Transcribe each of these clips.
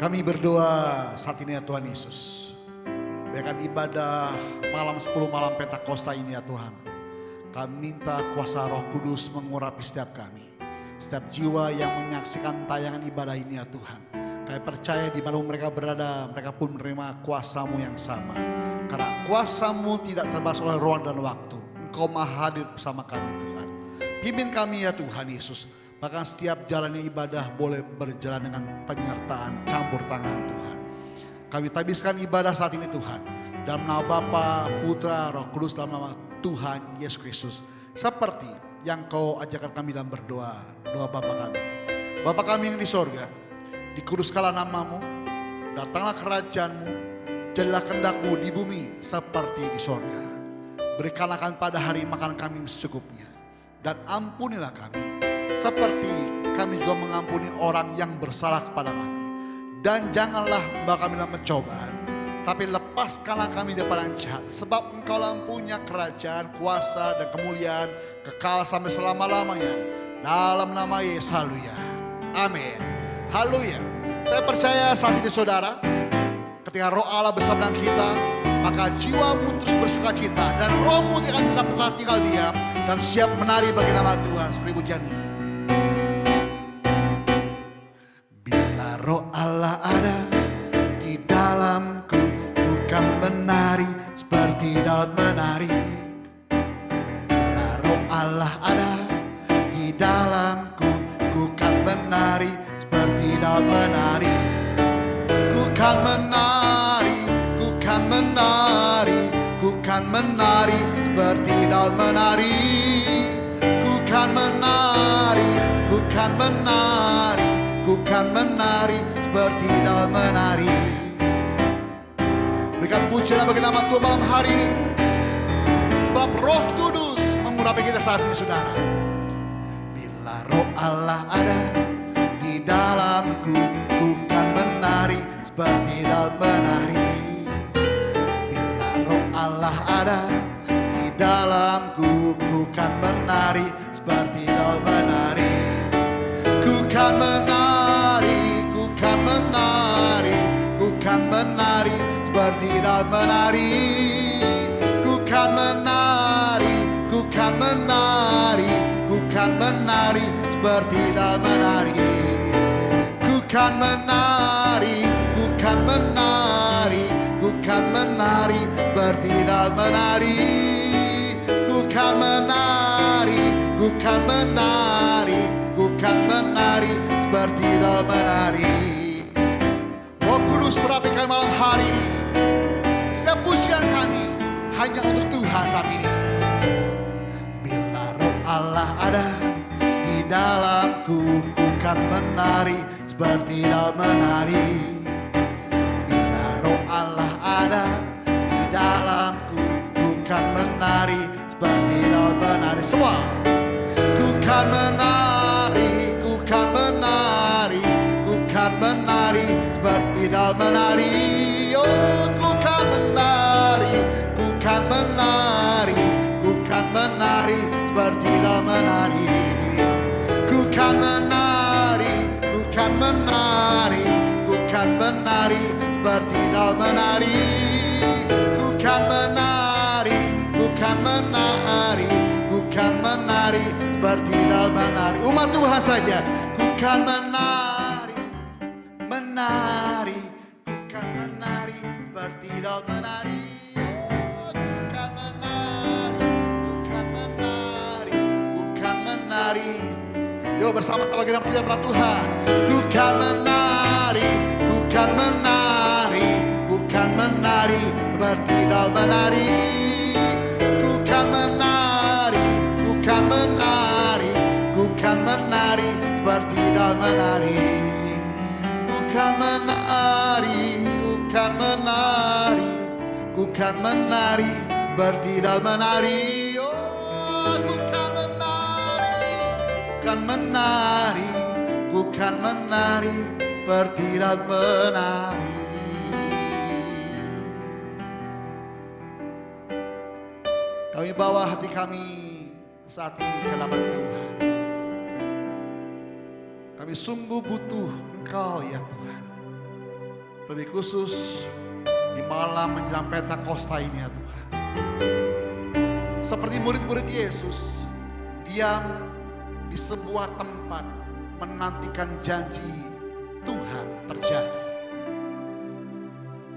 Kami berdoa saat ini ya Tuhan Yesus. Biarkan ibadah malam 10 malam Pentakosta ini ya Tuhan. Kami minta kuasa Roh Kudus mengurapi setiap kami. Setiap jiwa yang menyaksikan tayangan ibadah ini ya Tuhan. Kami percaya di mana mereka berada, mereka pun menerima kuasa-Mu yang sama. Karena kuasa-Mu tidak terbatas oleh ruang dan waktu. Engkau maha hadir bersama kami Tuhan. Pimpin kami ya Tuhan Yesus. Bahkan setiap jalannya ibadah boleh berjalan dengan penyertaan campur tangan Tuhan. Kami tabiskan ibadah saat ini Tuhan. Dalam nama Bapa, Putra, Roh Kudus, dalam nama Tuhan Yesus Kristus. Seperti yang Kau ajarkan kami dalam berdoa. Doa Bapa kami. Bapa kami yang di sorga. Dikuduskanlah nama-Mu. Datanglah kerajaan-Mu. Jadilah kehendak-Mu di bumi seperti di sorga. Berikanlah kami pada hari makan kami yang secukupnya. Dan ampunilah kami. Seperti kami juga mengampuni orang yang bersalah kepada kami. Dan janganlah membawa kami dalam pencobaan, tapi lepaskanlah kami daripada yang jahat. Sebab Engkau lah punya kerajaan, kuasa dan kemuliaan kekal sampai selama-lamanya. Dalam nama Yesus, haleluya. Amin. Haleluya. Saya percaya saat ini saudara, ketika Roh Allah bersama dengan kita, maka jiwamu terus bersuka cita dan rohmu akan tetap tinggal diam dan siap menari bagi nama Tuhan. Seperti pujiannya. Bila Roh Allah ada di dalamku, bukan menari seperti Daud menari. Bila Roh Allah ada di dalamku, ku kan menari seperti Daud menari. Ku kan menari, ku kan menari, ku kan menari seperti Daud menari. Ku kan menari, ku kan menari, ku kan menari seperti Daud menari. Berikan pujian bagi nama Tuhan malam hari ini. Sebab Roh Kudus mengurapi kita saat ini saudara. Bila Roh Allah ada di dalamku, ku kan menari seperti Daud menari. Bila Roh Allah ada di dalamku, ku kan menari seperti Daud menari. Ku kan menari, ku kan menari, ku kan menari seperti Daud menari. Ku kan menari, ku kan menari, ku kan menari seperti Daud menari. Ku kan menari, ku kan menari, ku kan menari seperti Daud menari. Ku kan menari, ku kan menari, ku kan menari seperti Daud menari. Roh Kudus merapi kami malam hari ini. Setiap pujian kami hanya untuk Tuhan saat ini. Bila Roh Allah ada di dalamku, ku kan menari seperti Daud menari. Bila Roh Allah ada di dalamku, ku kan menari seperti Daud menari. Semua. Ku kan menari, ku kan menari, ku kan menari seperti Daud menari. Oh, ku kan menari, ku kan menari, ku kan menari seperti Daud menari. Ku kan menari, ku kan menari, ku kan menari seperti Daud menari. Ku kan menari, ku kan menari, ku kan menari seperti Daud menari. Umat Tuhan saja. Ku kan menari, menari, ku kan menari seperti Daud menari. Oh, ku kan menari, ku kan menari, ku kan menari. Yuk bersama bagi nama kita para Tuhan. Ku kan menari, ku kan menari, ku kan menari seperti Daud menari. Ku kan menari, ku kan menari, ku kan menari seperti Daud menari. Ku kan menari, ku kan menari, ku kan menari seperti Daud menari. Oh, ku kan menari, kan menari, ku kan menari seperti Daud menari. Kami bawa hati kami saat ini ke hadapan Tuhan. Kami sungguh butuh Engkau ya Tuhan. Lebih khusus di malam menjelang Pentakosta ini ya Tuhan. Seperti murid-murid Yesus diam di sebuah tempat menantikan janji Tuhan terjadi.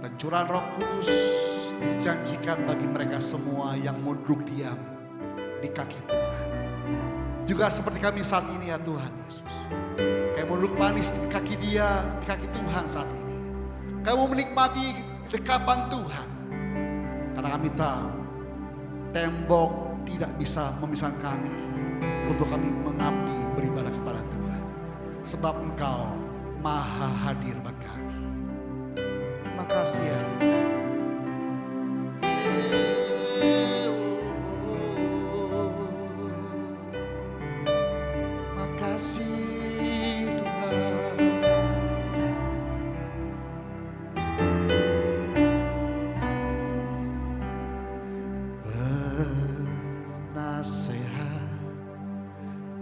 Pencurahan Roh Kudus dijanjikan bagi mereka semua yang mau duduk diam di kaki Tuhan. Juga seperti kami saat ini ya Tuhan Yesus. Kami mau duduk manis di kaki Dia, di kaki Tuhan saat ini. Kami mau menikmati dekapan Tuhan. Karena kami tahu tembok tidak bisa memisahkan kami untuk kami mengabdi beribadah kepada Tuhan. Sebab Engkau Maha hadir bagi kami. Terima kasih ya Tuhan. Makasih Tuhan. Penasehat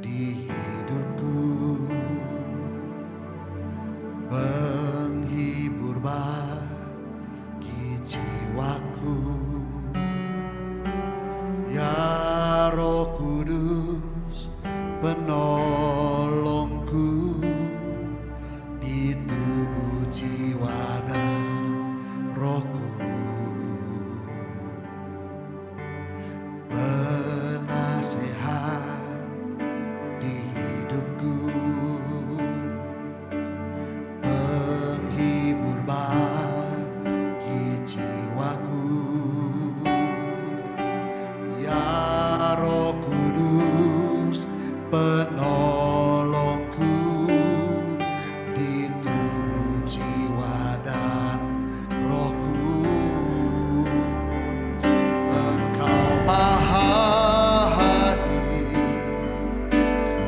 di hidupku, penghibur bagi jiwaku, ya Roh Kudus penolongku di tubuh jiwa dan rohku. Penasehat di hidupku, penghibur bagi jiwaku, ya Roh Kudus penolongku di tubuh jiwa dan rohku. Engkau Maha hadir,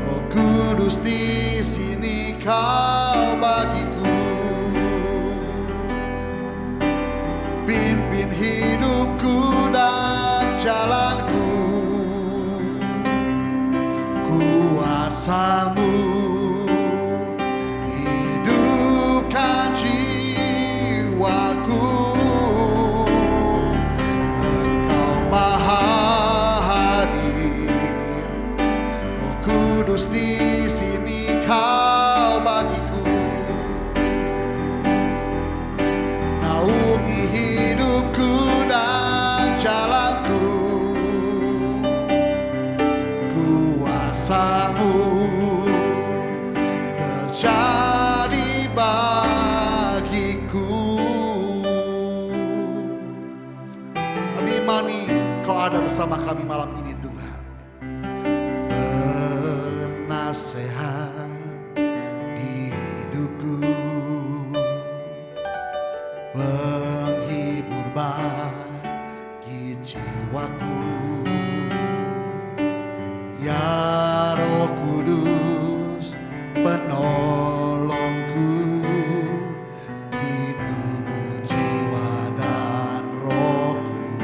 Roh Kudus di sini Kau bagiku. Pimpin hidupku dan jalanku, kuasa-Mu hidupkan jiwaku. Engkau Maha hadir, Roh Kudus di sini Kau bagiku. Naungi hidupku dan jalanku, kuasa-Mu terjadi bagiku. Kami imani Kau ada bersama kami malam ini Tuhan. Penasehat di hidupku, penghibur bagi jiwaku, ya Roh Kudus penolongku di tubuh jiwa dan rohku.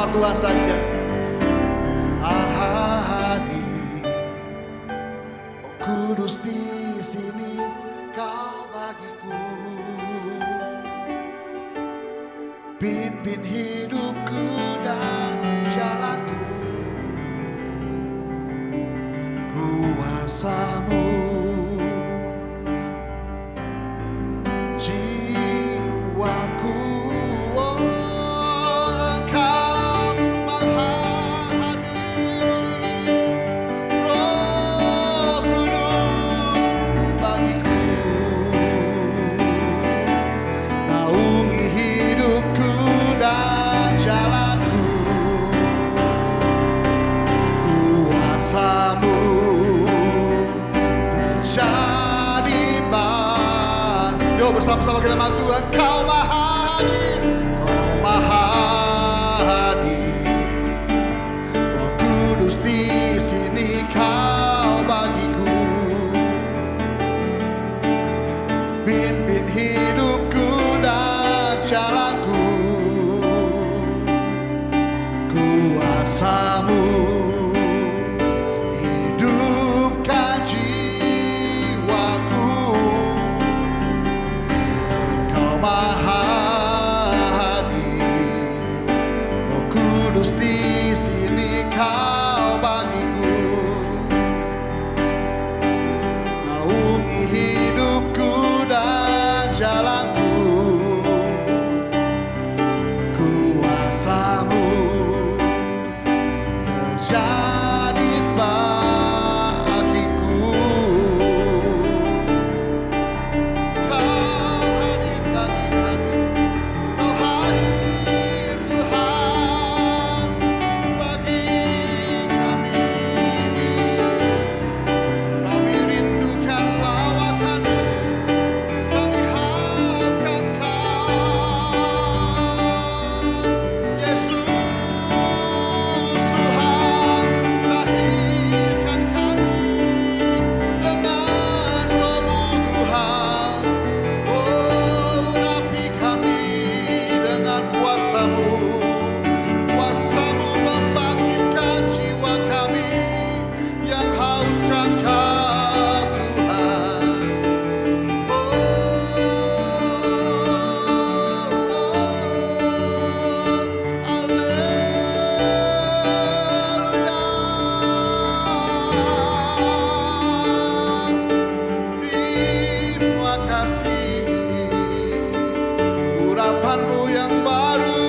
Tuhan saja. Hadir, oh kudus di sini kau bagiku. Pimpin hidupku dan jalanku. Kuasamu, jiwaku, oh, Engkau maha hadir. Roh Kudus bagiku, naungi hidupku dan jalanku. Kuasamu terjadi Yuk bersama-sama kita nama Tuhan. Kau maha hadir, kau maha hadir. Roh Kudus di sini kau bagiku. Pimpin hidupku dan jalanku. Kuasamu hidupkan jiwaku. Engkau maha hadir. Roh Kudus di sini kau bagiku. Naungi hidupku dan jalanku. Kuasamu terjadi bagiku. Kau hadir bagi kami. Kau hadir Tuhan bagi kami. Kami rindukan lawatan-Mu. Kami hauskan Kau. Yesus Tuhan, lahirkan kami dengan Roh-Mu Tuhan. Oh, urapi kami dengan kuasa-Mu. Kuasa-Mu membangkitkan jiwa kami yang hauskan Kau Tuhan. Terima kasih. Urapan-Mu yang baru,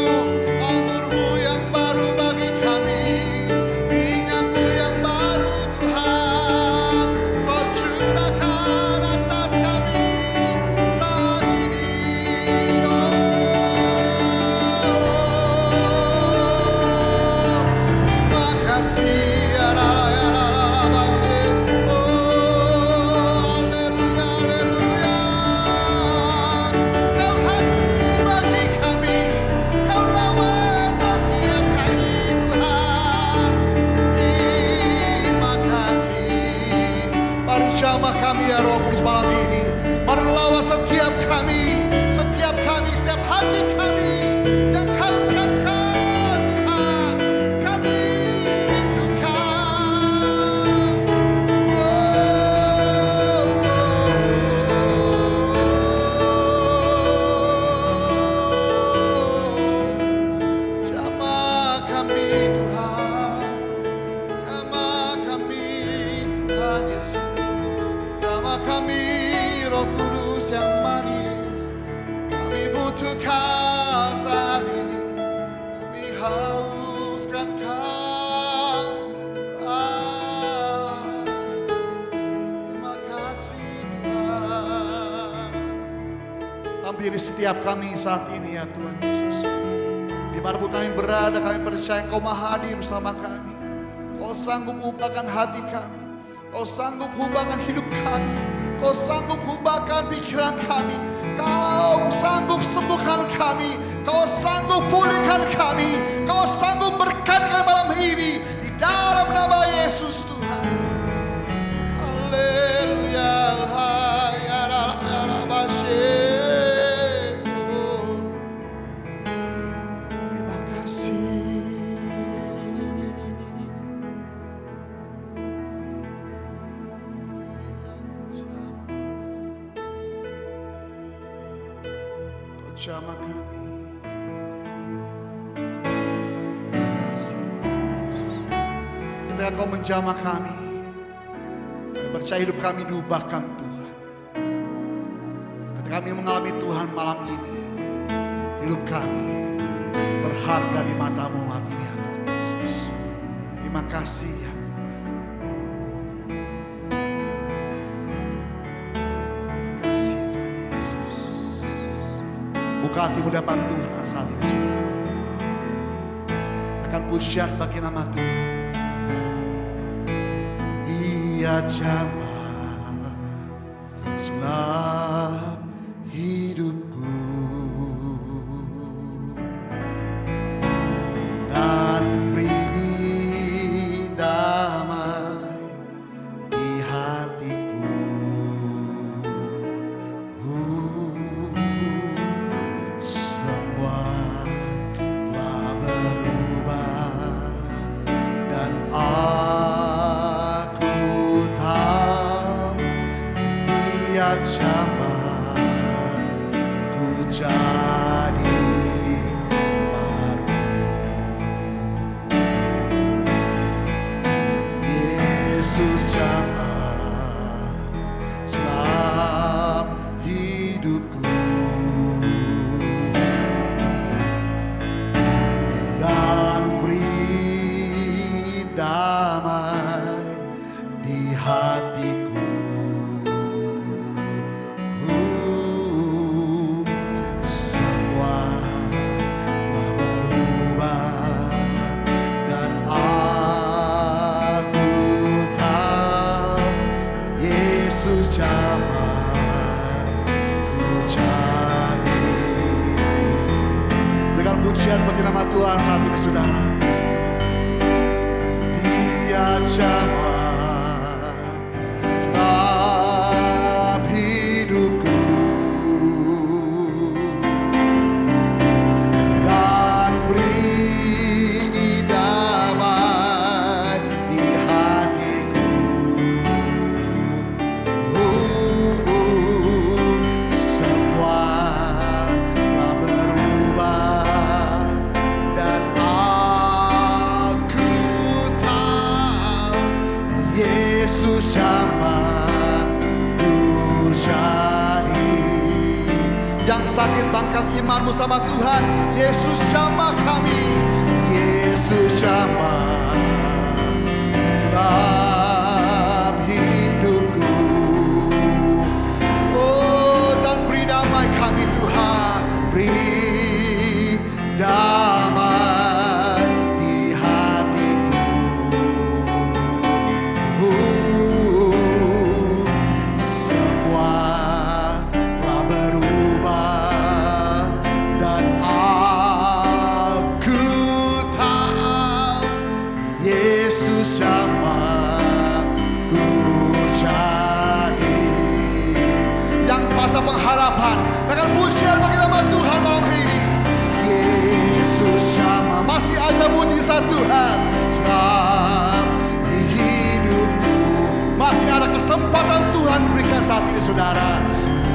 anggur-Mu yang baru bagi kami, minyak-Mu yang baru Tuhan, Kau curahkan atas kami saat ini. Terima kasih. Kau hadir bagi kami, Kau lawan setiap kami Tuhan. Terima kasih. Mari jamah kami ya Roh Kudus malam ini. Mari lawan setiap kami, setiap hati kami yang hauskan Kau Tuhan. Kami rindukan. Jamah kami Tuhan, jamah kami Tuhan Yesus, jamah kami Roh Kudus yang manis. Kami butuh Kau saat ini, kami hauskan Kau. Terima kasih Tuhan. Hampiri setiap kami saat ini ya Tuhan Yesus. Dimanapun kami berada, kami percaya Kau maha hadir bersama kami. Kau sanggup ubahkan hati kami. Kau sanggup ubahkan hidup kami. Kau sanggup ubahkan pikiran kami. Kau sanggup sembuhkan kami. Kau sanggup pulihkan kami. Kau sanggup berkatkan malam ini. Di dalam nama Yesus Tuhan. Haleluya. Terima kasih. Jamah kami. Kasih Yesus. Ketika Kau menjamah kami, kami percaya hidup kami diubahkan Tuhan. Ketika kami mengalami Tuhan malam ini, hidup kami berharga di mata-Mu hati ini ya Tuhan Yesus. Terima kasih ya Tuhan. Terima kasih Tuhan Yesus. Buka hatimu dapat Tuhan saat ini saudara. Akan pujian bagi nama Tuhan. Ia jamah selam hidupku dan beri damai di hatiku. Semua telah berubah dan aku tahu Dia jamah ku jadi baru. Yesus jamah selam hidupku dan beri damai di hatiku. Semua telah berubah dan aku tahu Yesus jamah ku jadi. Berikan pujian bagi nama Tuhan saat ini saudara. Dia jamah selam hidupku dan beri damai di hatiku. Semua telah berubah dan aku tahu Yesus jamah ku jadi. Yang sakit bangkit imanmu sama Tuhan. Yesus jamah kami. Yesus jamah selam hidupku. Oh, dan beri damai kami Tuhan. Beri damai di hatiku. Semua telah berubah dan aku tahu Yesus jamah ku jadi. Yang patah pengharapan dengan pujian bagi nama Tuhan malam ini. Yesus jamah, masih ada mujizat Tuhan selam hidupku. Masih ada kesempatan Tuhan berikan saat ini saudara.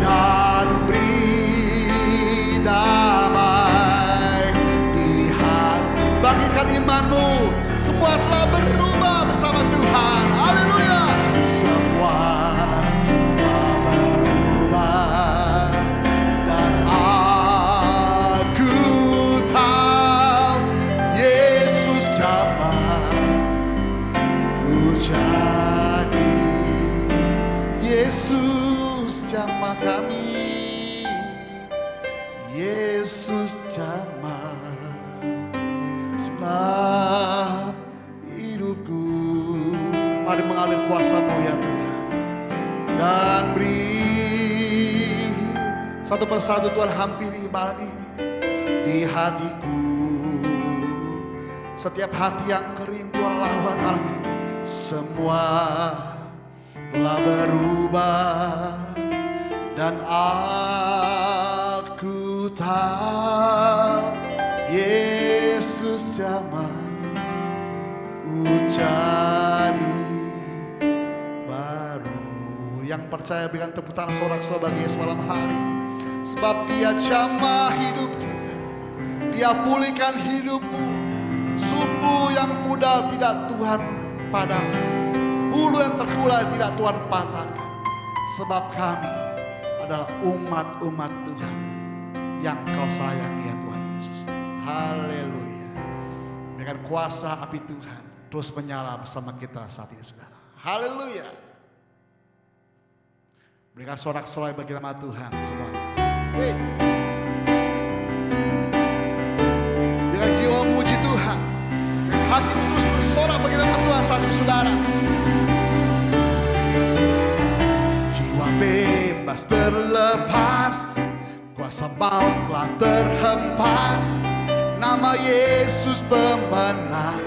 Dan beri damai di hati. Bagikan imanmu. Semua telah berubah bersama Tuhan. Haleluya. Semua telah berubah dan aku tahu Yesus jamah ku jadi. Yesus jamah kami. Yesus jamah selam hidupku. Mari mengalir kuasa-Mu ya Tuhan. Dan beri satu persatu Tuhan hampiri malam ini di hatiku. Setiap hati yang kering Tuhan lawan malam ini. Semua telah berubah dan aku tahu Yesus jamah ku jadi baru. Yang percaya berikan tepuk tangan sorak-sorak bagi Yesus malam hari ini. Sebab Dia jamah hidup kita. Dia pulihkan hidupmu. Sumbu yang pudar tidak Tuhan padamkan. Bulu yang terkulai tidak Tuhan patahkan. Sebab kami adalah umat-umat Tuhan yang Kau sayangi ya Tuhan Yesus. Haleluya. Dengan kuasa api Tuhan terus menyala bersama kita saat ini saudara. Haleluya. Berikan sorak-sorai bagi nama Tuhan semuanya. Yes. Dengan jiwa memuji Tuhan, dengan hati terus bersorak bagi nama Tuhan saat ini saudara. Jiwa bebas terlepas, kuasa maut telah terhempas. Nama Yesus pemenang,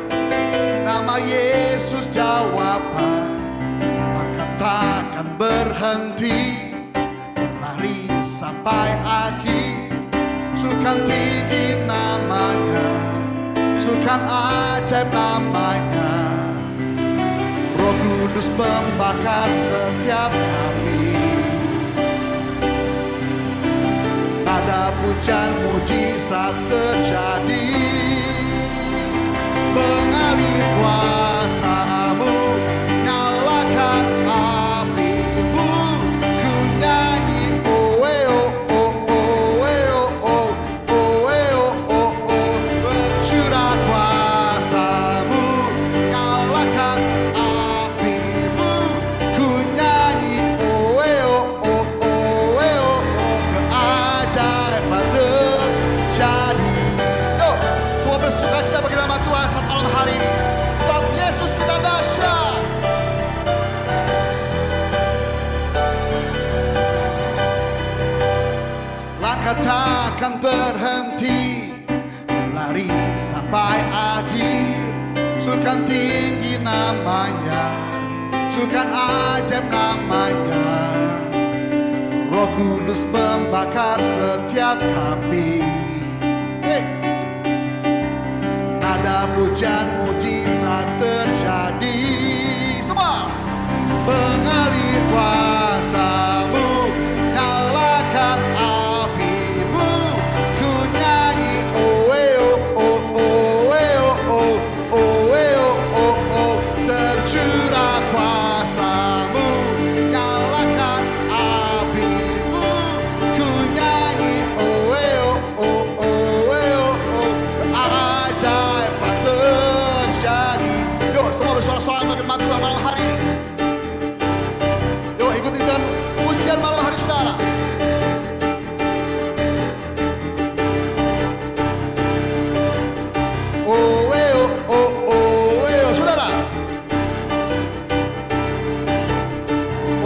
nama Yesus jawaban. Maka takkan berhenti, berlari sampai akhir. Sukan tinggi namanya, sukan ajaib namanya. Roh Kudus membakar setiap kami. Ada pujian mujizat terjadi. Mengalir kuasa-Mu, nyalakan api-Mu. Ku nyanyi oh oh oh oh oh oh oh oh. Bercurah kuasa-Mu, nyalakan api-Mu. Ku nyanyi oh oh oh oh oh. Keajaiban terjadi. Yo, semua bersuka cita bagi nama Tuhan saat malam hari ini. Sebab Yesus kita dahsyat. Langkah takkan berhenti, berlari sampai akhir. Sukan tinggi namanya, sukan ajaib namanya. Roh Kudus membakar setiap kami. Hey. Nada pujian mujizat terjadi. Semua mengalir kuasa-Mu, nyalakan api-Mu. Ku nyanyi oh oh oh oh oh oh oh oh. Tercurah kuasa-Mu, nyalakan api-Mu. Ku nyanyi oh oh oh oh. Keajaiban terjadi. Yuk semua bersorak-sorai bagi nama Tuhan malam hari ini. Yuk ikuti dengan pujian malam hari saudara. Oh oh oh saudara.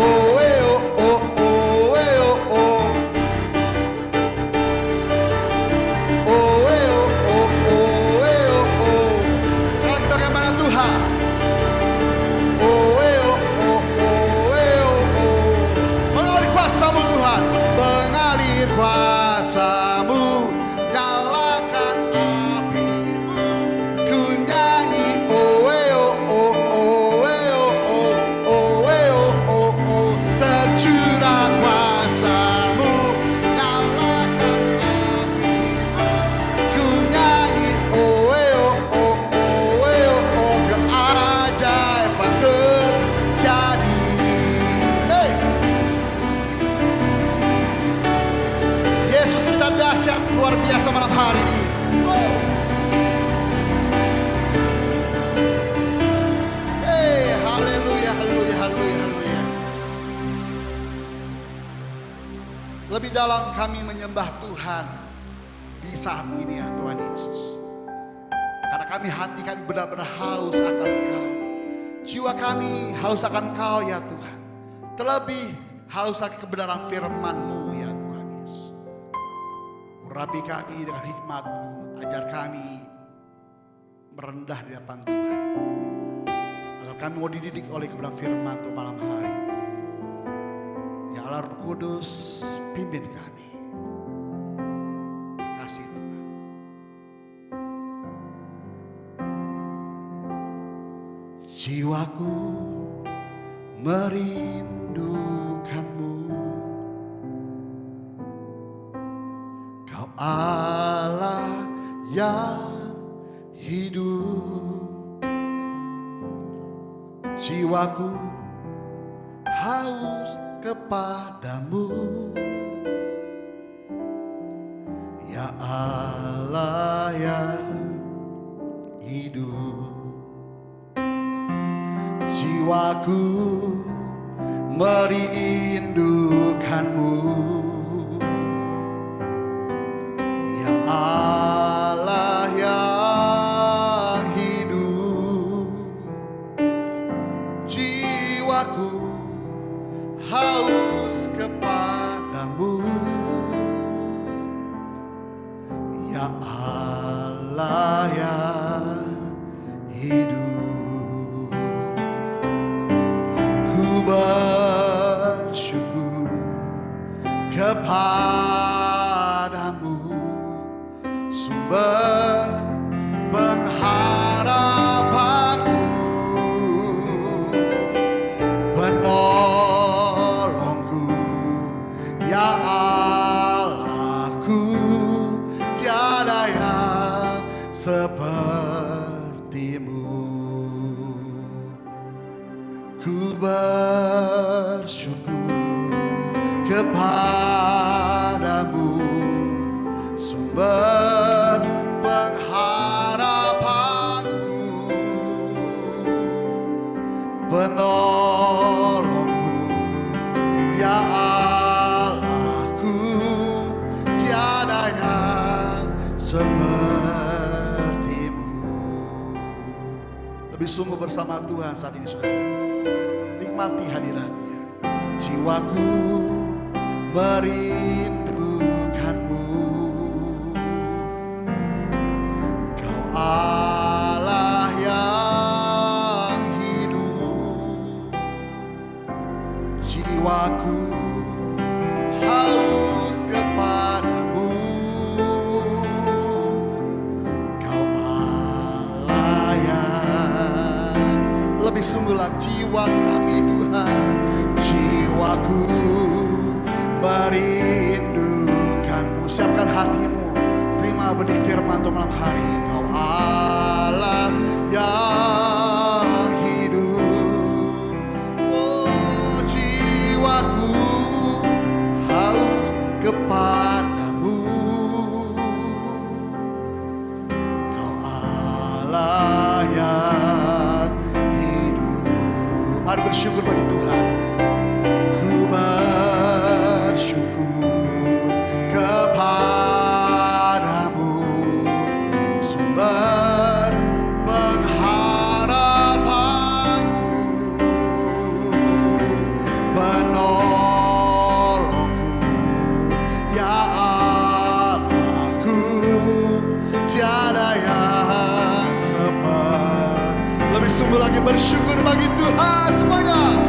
Oh oh oh oh. Sekarang kita kepada Tuhan. Mengalir kuasa-Mu Tuhan, mengalir kuasa-Mu, nyalakan api-Mu. Ku nyanyi oh oh oh oh. Tercurah kuasa-Mu, nyalakan api-Mu. Ku nyanyi oh oh. Keajaiban terjadi. Hey. Yesus kita dahsyat luar biasa malam hari ini. Wow. Hey, haleluya, haleluya, haleluya, haleluya. Lebih dalam kami menyembah Tuhan di saat ini ya Tuhan Yesus. Karena hati kami benar-benar haus akan Engkau. Jiwa kami haus akan Engkau ya Tuhan. Terlebih haus akan kebenaran firman-Mu ya Tuhan Yesus. Urapi kami dengan hikmat-Mu. Ajar kami merendah di hadapan Tuhan. Agar kami mau dididik oleh kebenaran firman Tuhan malam hari ini. Ya Allah Roh Kudus, pimpin kami. Terima kasih Tuhan. Jiwaku merindukan-Mu, Allah yang hidup, jiwaku haus kepadamu. Ya Allah yang hidup, jiwaku merindukanmu. Ya Allah yang hidup, jiwaku haus kepadamu. Ya Allah yang hidup, ku bersyukur kepadamu, sumber pengharapanku, penolongku, ya Allahku, tiada yang sepertimu. Ku bersyukur kepadamu, sumber pengharapanku, penolongku, ya Allahku, tiada yang sepertimu. Lebih sungguh bersama Tuhan saat ini, saudara. Nikmati hadiratnya. Jiwaku merindukanmu. Kau Allah yang hidup, jiwaku haus kepadamu. Kau Allah yang lebih sungguh lagi, jiwa kami Tuhan, jiwaku merindukanmu. Siapkan hatimu, terima benih firman Tuhan malam hari. Kau Allah yang hidup, oh jiwaku haus kepadamu. Kau Allah yang hidup. Mari bersyukur bagi Tuhan. Ku bersyukur kepadamu, sumber pengharapanku, penolongku, ya Allahku, tiada yang seperti. Lebih sungguh lagi bersyukur bagi Tuhan semuanya.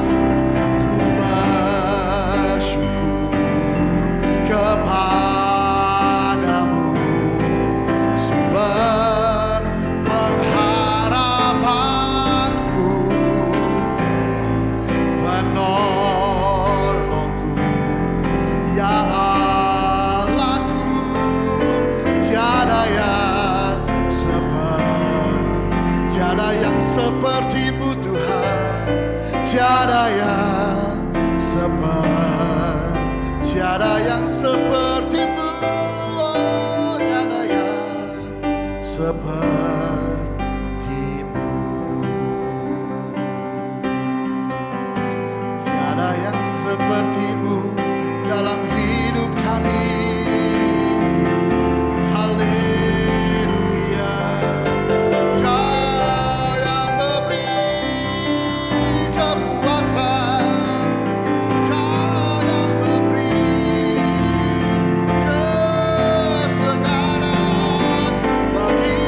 Ku bersyukur kepadamu, sumber pengharapanku, penolongku, ya Allahku, tiada yang sepertimu Tuhan, tiada yang tiada yang sepertimu, oh, tiada yang sepertimu, tiada yang sepertimu dalam hidup kami. Haleluya, Kau yang memberi kepuasan, Kau yang memberi kesegaran bagi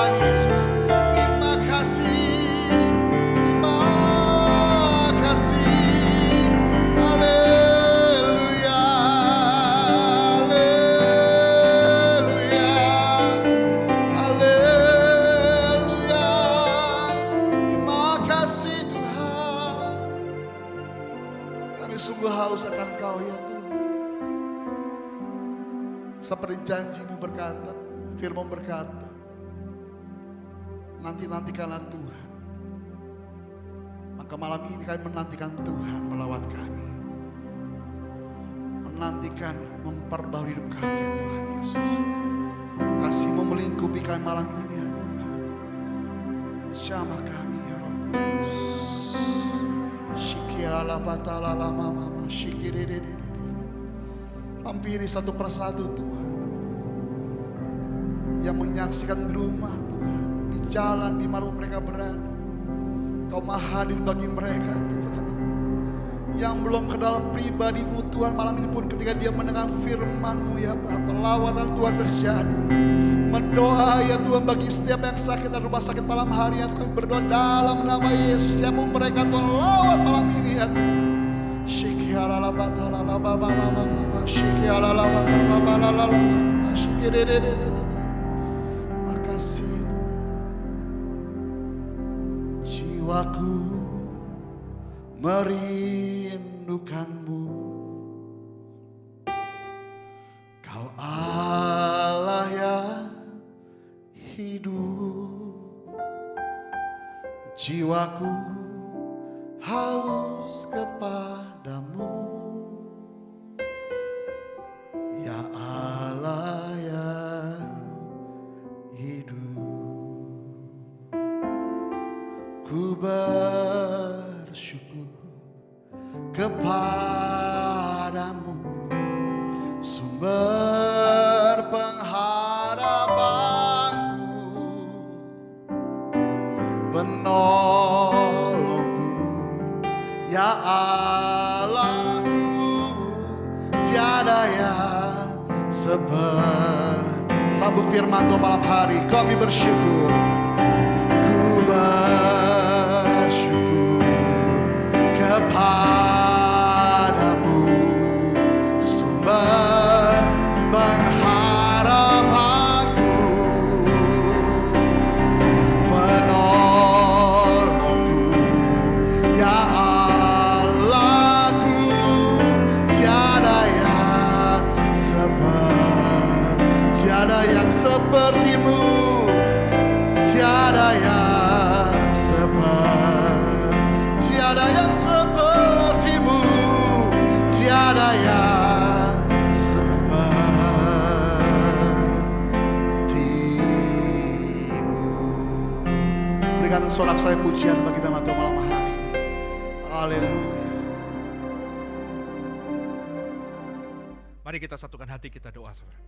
Tuhan Yesus. Terima kasih, terima kasih. Haleluya, haleluya, haleluya. Terima kasih Tuhan. Kami sungguh haus akan Kau ya Tuhan. Seperti janji-Mu berkata, firman berkata, nantikanlah Tuhan. Maka malam ini kami menantikan Tuhan melawat kami. Menantikan memperbarui hidup kami ya Tuhan Yesus. Kasih-Mu melingkupi kami malam ini ya Tuhan. Jamah kami ya Roh Kudus. Shikiala batala lama mama shikidededede. Hampiri satu persatu Tuhan. Yang menyaksikan di rumah Tuhan, di jalan di mana mereka berada. Kau maha hadir bagi mereka Tuhan. Yang belum kenal pribadi-Mu Tuhan, malam ini pun ketika dia mendengar firman-Mu ya Bapa, lawatan Tuhan terjadi. Mendoa ya Tuhan bagi setiap yang sakit dan rumah sakit malam hari, yang Tuhan berdoa dalam nama Yesus. Siapa mereka Tuhan lawat malam ini ya Tuhan. Shikiala batala laba mama mama shikiala laba mama lala laba shikidededede. Makasih jiwaku merindukan-Mu. Kau Allah yang hidup. Jiwaku haus kepadamu. Ya Allah yang hidup. Ku bersyukur kepadamu, sumber pengharapanku, penolongku, ya Allahku, tiada yang seperti. Sambut firman Tuhan malam hari, kami bersyukur. Ku bersyukur kepadamu, sumber pengharapanku, penolongku, ya Allahku, tiada yang seperti-Mu, tiada yang seperti-Mu, tiada yang seperti-Mu. Berikan sorak saya pujian bagi nama Tuhan malam hari ini. Haleluya. Mari kita satukan hati, kita doa saudara.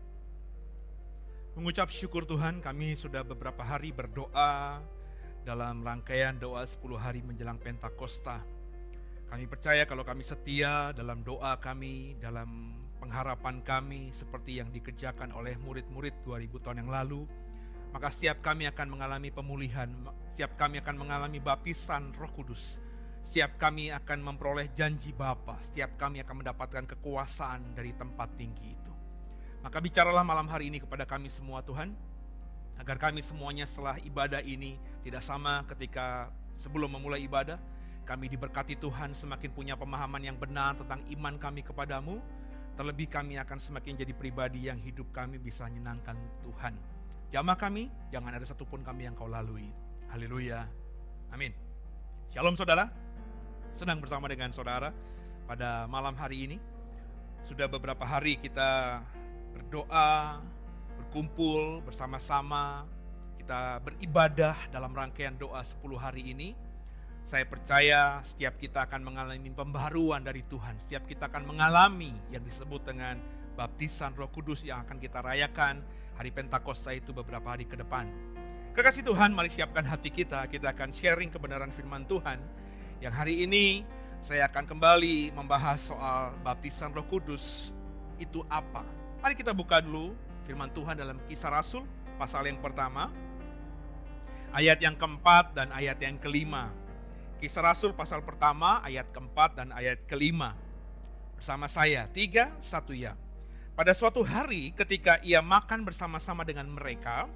Mengucap syukur Tuhan, kami sudah beberapa hari berdoa dalam rangkaian doa 10 hari menjelang Pentakosta. Kami percaya kalau kami setia dalam doa kami, dalam pengharapan kami seperti yang dikerjakan oleh murid-murid 2000 tahun yang lalu, maka setiap kami akan mengalami pemulihan, setiap kami akan mengalami baptisan Roh Kudus, setiap kami akan memperoleh janji Bapa, setiap kami akan mendapatkan kekuasaan dari tempat tinggi itu. Maka bicaralah malam hari ini kepada kami semua Tuhan, agar kami semuanya setelah ibadah ini tidak sama ketika sebelum memulai ibadah. Kami diberkati Tuhan, semakin punya pemahaman yang benar tentang iman kami kepadamu. Terlebih kami akan semakin jadi pribadi yang hidup kami bisa menyenangkan Tuhan. Jamah kami, jangan ada satupun kami yang Kau lalui. Haleluya, amin. Shalom saudara, senang bersama dengan saudara pada malam hari ini. Sudah beberapa hari kita berdoa, berkumpul bersama-sama, kita beribadah dalam rangkaian doa 10 hari ini. Saya percaya setiap kita akan mengalami pembaharuan dari Tuhan, setiap kita akan mengalami yang disebut dengan baptisan Roh Kudus yang akan kita rayakan hari Pentakosta itu beberapa hari ke depan. Kekasih Tuhan, mari siapkan hati kita akan sharing kebenaran firman Tuhan. Yang hari ini saya akan kembali membahas soal baptisan Roh Kudus itu apa. Mari kita buka dulu firman Tuhan dalam Kisah Rasul pasal yang pertama. ayat yang keempat dan ayat yang kelima. Kisah Rasul pasal pertama ayat keempat dan ayat kelima. Bersama saya, 3, 1 ya. Pada suatu hari ketika ia makan bersama-sama dengan mereka,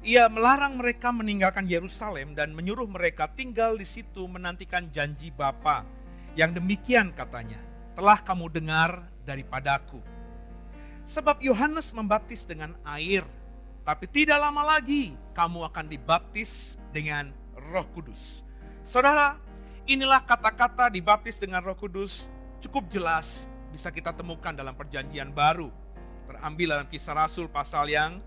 ia melarang mereka meninggalkan Yerusalem dan menyuruh mereka tinggal di situ menantikan janji Bapa. Yang demikian katanya, telah kamu dengar daripadaku. Sebab Yohanes membaptis dengan air, tapi tidak lama lagi kamu akan dibaptis dengan Roh Kudus. Saudara, inilah kata-kata dibaptis dengan Roh Kudus cukup jelas bisa kita temukan dalam perjanjian baru. Terambil dalam Kisah Rasul pasal yang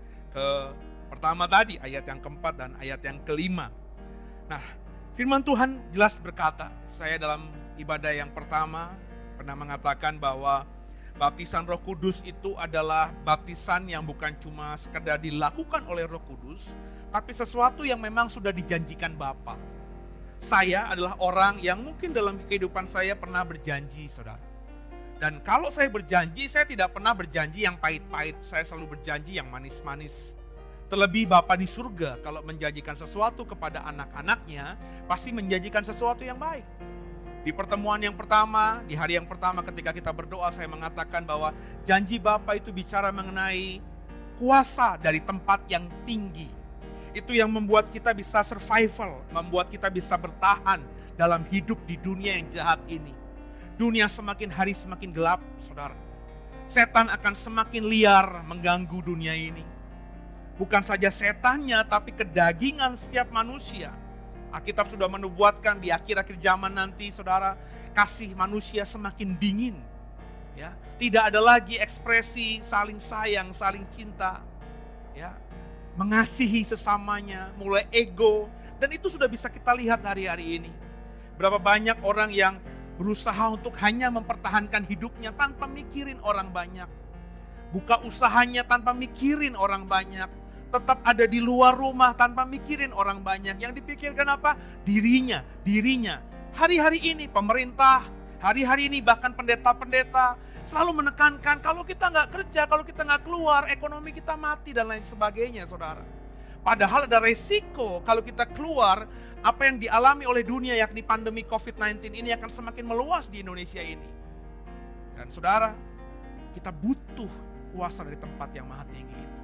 pertama tadi, ayat yang keempat dan ayat yang kelima. Nah, firman Tuhan jelas berkata, saya dalam ibadah yang pertama pernah mengatakan bahwa baptisan Roh Kudus itu adalah baptisan yang bukan cuma sekedar dilakukan oleh Roh Kudus, tapi sesuatu yang memang sudah dijanjikan Bapa. Saya adalah orang yang mungkin dalam kehidupan saya pernah berjanji, saudara. Dan kalau saya berjanji, saya tidak pernah berjanji yang pahit-pahit, saya selalu berjanji yang manis-manis. Terlebih Bapa di surga kalau menjanjikan sesuatu kepada anak-anaknya, pasti menjanjikan sesuatu yang baik. Di pertemuan yang pertama, di hari yang pertama ketika kita berdoa, saya mengatakan bahwa janji Bapa itu bicara mengenai kuasa dari tempat yang tinggi. Itu yang membuat kita bisa survival, membuat kita bisa bertahan dalam hidup di dunia yang jahat ini. Dunia semakin hari semakin gelap, saudara. Setan akan semakin liar mengganggu dunia ini. Bukan saja setannya, tapi kedagingan setiap manusia. Alkitab sudah menubuatkan di akhir-akhir zaman nanti, saudara, kasih manusia semakin dingin. Ya, tidak ada lagi ekspresi saling sayang, saling cinta. Ya, mengasihi sesamanya, mulai ego. Dan itu sudah bisa kita lihat hari-hari ini. Berapa banyak orang yang berusaha untuk hanya mempertahankan hidupnya tanpa mikirin orang banyak. Buka usahanya tanpa mikirin orang banyak. Tetap ada di luar rumah tanpa mikirin orang banyak. Yang dipikirkan apa? Dirinya. Hari-hari ini pemerintah, hari-hari ini bahkan pendeta-pendeta selalu menekankan kalau kita nggak kerja, kalau kita nggak keluar, ekonomi kita mati dan lain sebagainya, saudara. Padahal ada resiko kalau kita keluar, apa yang dialami oleh dunia yakni pandemi COVID-19 ini akan semakin meluas di Indonesia ini. Dan saudara, kita butuh kuasa dari tempat yang maha tinggi itu.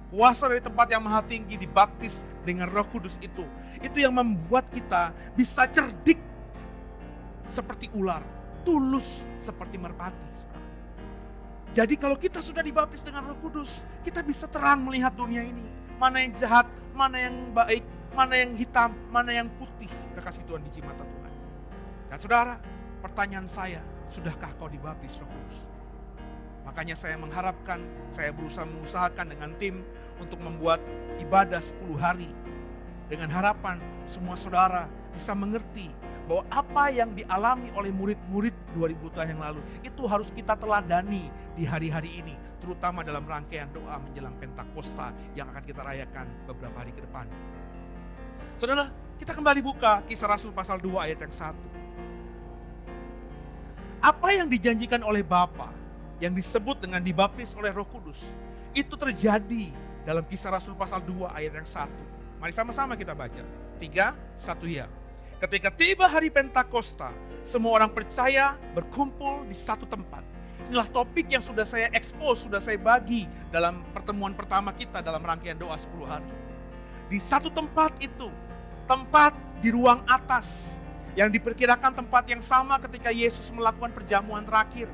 Kuasa dari tempat yang maha tinggi dibaptis dengan Roh Kudus itu. Itu yang membuat kita bisa cerdik seperti ular, tulus seperti merpati, saudara. Jadi kalau kita sudah dibaptis dengan Roh Kudus, kita bisa terang melihat dunia ini. Mana yang jahat, mana yang baik, mana yang hitam, mana yang putih. Kekasih Tuhan di mata Tuhan. Dan saudara, pertanyaan saya, sudahkah kau dibaptis Roh Kudus? Makanya saya mengharapkan, saya berusaha mengusahakan dengan tim untuk membuat ibadah 10 hari. Dengan harapan semua saudara bisa mengerti bahwa apa yang dialami oleh murid-murid 2000 tahun yang lalu, itu harus kita teladani di hari-hari ini. Terutama dalam rangkaian doa menjelang Pentakosta yang akan kita rayakan beberapa hari ke depan. Saudara, kita kembali buka Kisah Rasul pasal 2 ayat yang 1. Apa yang dijanjikan oleh Bapa, yang disebut dengan dibaptis oleh Roh Kudus, itu terjadi dalam Kisah Rasul pasal 2 ayat yang 1. Mari sama-sama kita baca. 3, 1 ya. Ketika tiba hari Pentakosta, semua orang percaya berkumpul di satu tempat. Inilah topik yang sudah saya expose, sudah saya bagi dalam pertemuan pertama kita dalam rangkaian doa 10 hari. Di satu tempat itu, tempat di ruang atas, yang diperkirakan tempat yang sama ketika Yesus melakukan perjamuan terakhir.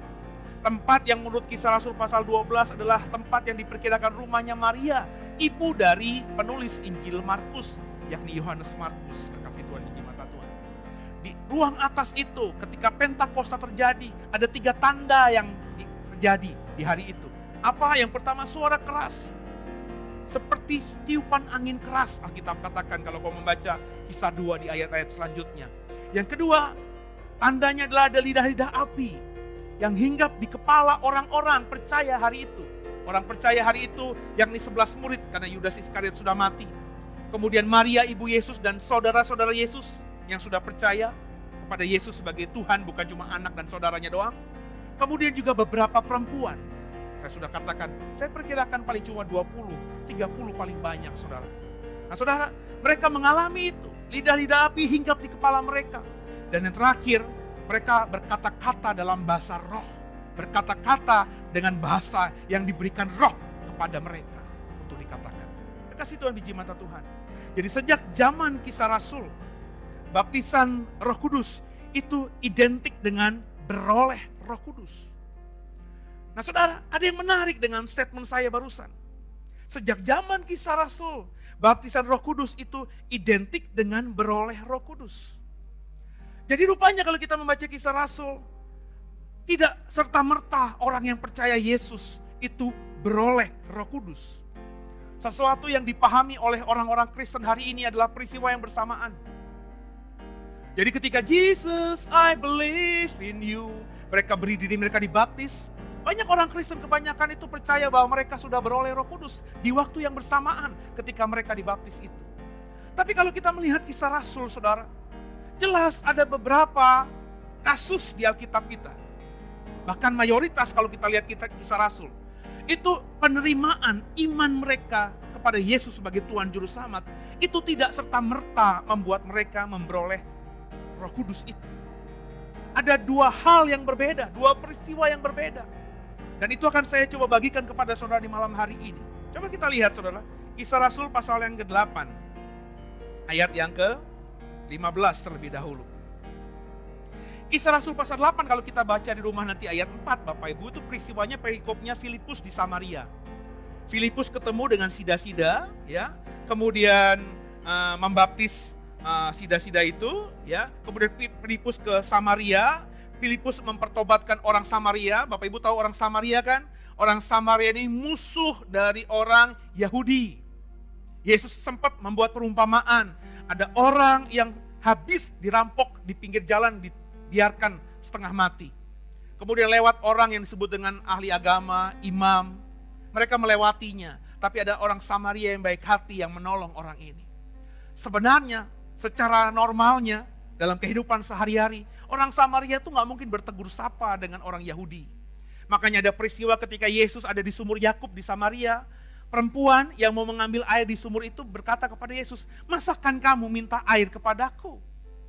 Tempat yang menurut Kisah Rasul pasal 12 adalah tempat yang diperkirakan rumahnya Maria, ibu dari penulis Injil Markus, yakni Yohanes Markus. Kekasih Tuhan di mata Tuhan. Di ruang atas itu ketika Pentakosta terjadi, ada 3 tanda yang terjadi di hari itu. Apa? Yang pertama, suara keras. Seperti tiupan angin keras, Alkitab katakan kalau kau membaca Kisah 2 di ayat-ayat selanjutnya. Yang kedua, tandanya adalah ada lidah-lidah api yang hinggap di kepala orang-orang percaya hari itu. Orang percaya hari itu yakni 11 murid karena Yudas Iskariot sudah mati. Kemudian Maria ibu Yesus dan saudara-saudara Yesus yang sudah percaya kepada Yesus sebagai Tuhan, bukan cuma anak dan saudaranya doang. Kemudian juga beberapa perempuan. Saya sudah katakan, saya perkirakan paling cuma 20, 30 paling banyak, saudara. Nah saudara, mereka mengalami itu. Lidah-lidah api hinggap di kepala mereka. Dan yang terakhir, mereka berkata-kata dalam bahasa roh. Berkata-kata dengan bahasa yang diberikan roh kepada mereka untuk dikatakan. Kasih Tuhan, biji mata Tuhan. Jadi sejak zaman Kisah Rasul, baptisan Roh Kudus itu identik dengan beroleh Roh Kudus. Nah saudara, ada yang menarik dengan statement saya barusan. Sejak zaman Kisah Rasul, baptisan Roh Kudus itu identik dengan beroleh Roh Kudus. Jadi rupanya kalau kita membaca Kisah Rasul, tidak serta-merta orang yang percaya Yesus itu beroleh Roh Kudus. Sesuatu yang dipahami oleh orang-orang Kristen hari ini adalah peristiwa yang bersamaan. Jadi ketika Jesus, I believe in you, mereka beri diri mereka dibaptis. Banyak orang Kristen kebanyakan itu percaya bahwa mereka sudah beroleh Roh Kudus di waktu yang bersamaan ketika mereka dibaptis itu. Tapi kalau kita melihat Kisah Rasul, saudara, jelas ada beberapa kasus di Alkitab kita. Bahkan mayoritas kalau kita lihat Kisah Rasul, itu penerimaan iman mereka kepada Yesus sebagai Tuhan Juru Selamat itu tidak serta-merta membuat mereka memperoleh Roh Kudus itu. Ada dua hal yang berbeda, dua peristiwa yang berbeda. Dan itu akan saya coba bagikan kepada saudara di malam hari ini. Coba kita lihat saudara, Kisah Rasul pasal yang ke-8, ayat yang ke-15 terlebih dahulu. Kisah Rasul pasal 8 kalau kita baca di rumah nanti ayat 4 Bapak Ibu, itu peristiwanya perikopnya Filipus di Samaria. Filipus ketemu dengan sida-sida, ya, kemudian membaptis sida-sida itu, ya. Kemudian Filipus ke Samaria, Filipus mempertobatkan orang Samaria. Bapak Ibu tahu orang Samaria kan? Orang Samaria ini musuh dari orang Yahudi. Yesus sempat membuat perumpamaan, ada orang yang habis dirampok di pinggir jalan, biarkan setengah mati. Kemudian lewat orang yang disebut dengan ahli agama, imam. Mereka melewatinya. Tapi ada orang Samaria yang baik hati yang menolong orang ini. Sebenarnya secara normalnya dalam kehidupan sehari-hari, orang Samaria itu gak mungkin bertegur sapa dengan orang Yahudi. Makanya ada peristiwa ketika Yesus ada di sumur Yakub di Samaria. Perempuan yang mau mengambil air di sumur itu berkata kepada Yesus, "Masakan kamu minta air kepadaku?"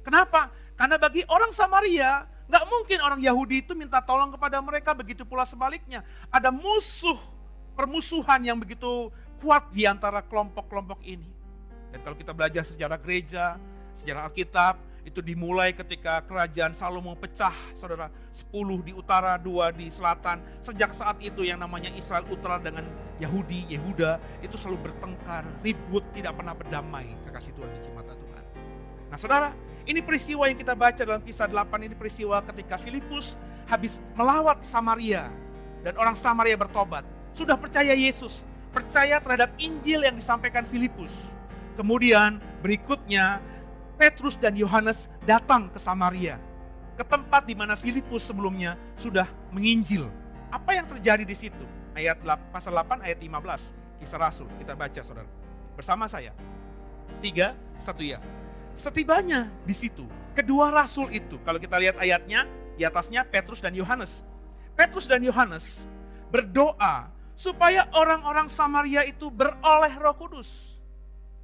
Kenapa? Karena bagi orang Samaria, gak mungkin orang Yahudi itu minta tolong kepada mereka, begitu pula sebaliknya. Ada permusuhan yang begitu kuat di antara kelompok-kelompok ini. Dan kalau kita belajar sejarah gereja, sejarah Alkitab, itu dimulai ketika kerajaan Salomo pecah, saudara, 10 di utara, 2 di selatan. Sejak saat itu yang namanya Israel Utara dengan Yahudi, Yehuda, itu selalu bertengkar, ribut, tidak pernah berdamai. Kekasih Tuhan, biji mata Tuhan. Nah saudara, ini peristiwa yang kita baca dalam Kisah 8, ini peristiwa ketika Filipus habis melawat Samaria. Dan orang Samaria bertobat, sudah percaya Yesus, percaya terhadap Injil yang disampaikan Filipus. Kemudian berikutnya Petrus dan Yohanes datang ke Samaria, ke tempat di mana Filipus sebelumnya sudah menginjil. Apa yang terjadi di situ? Pasal 8 ayat 15, Kisah Rasul, kita baca saudara. Bersama saya. 3, 1 ya. Setibanya di situ, kedua rasul itu, kalau kita lihat ayatnya, di atasnya Petrus dan Yohanes. Petrus dan Yohanes berdoa supaya orang-orang Samaria itu beroleh Roh Kudus.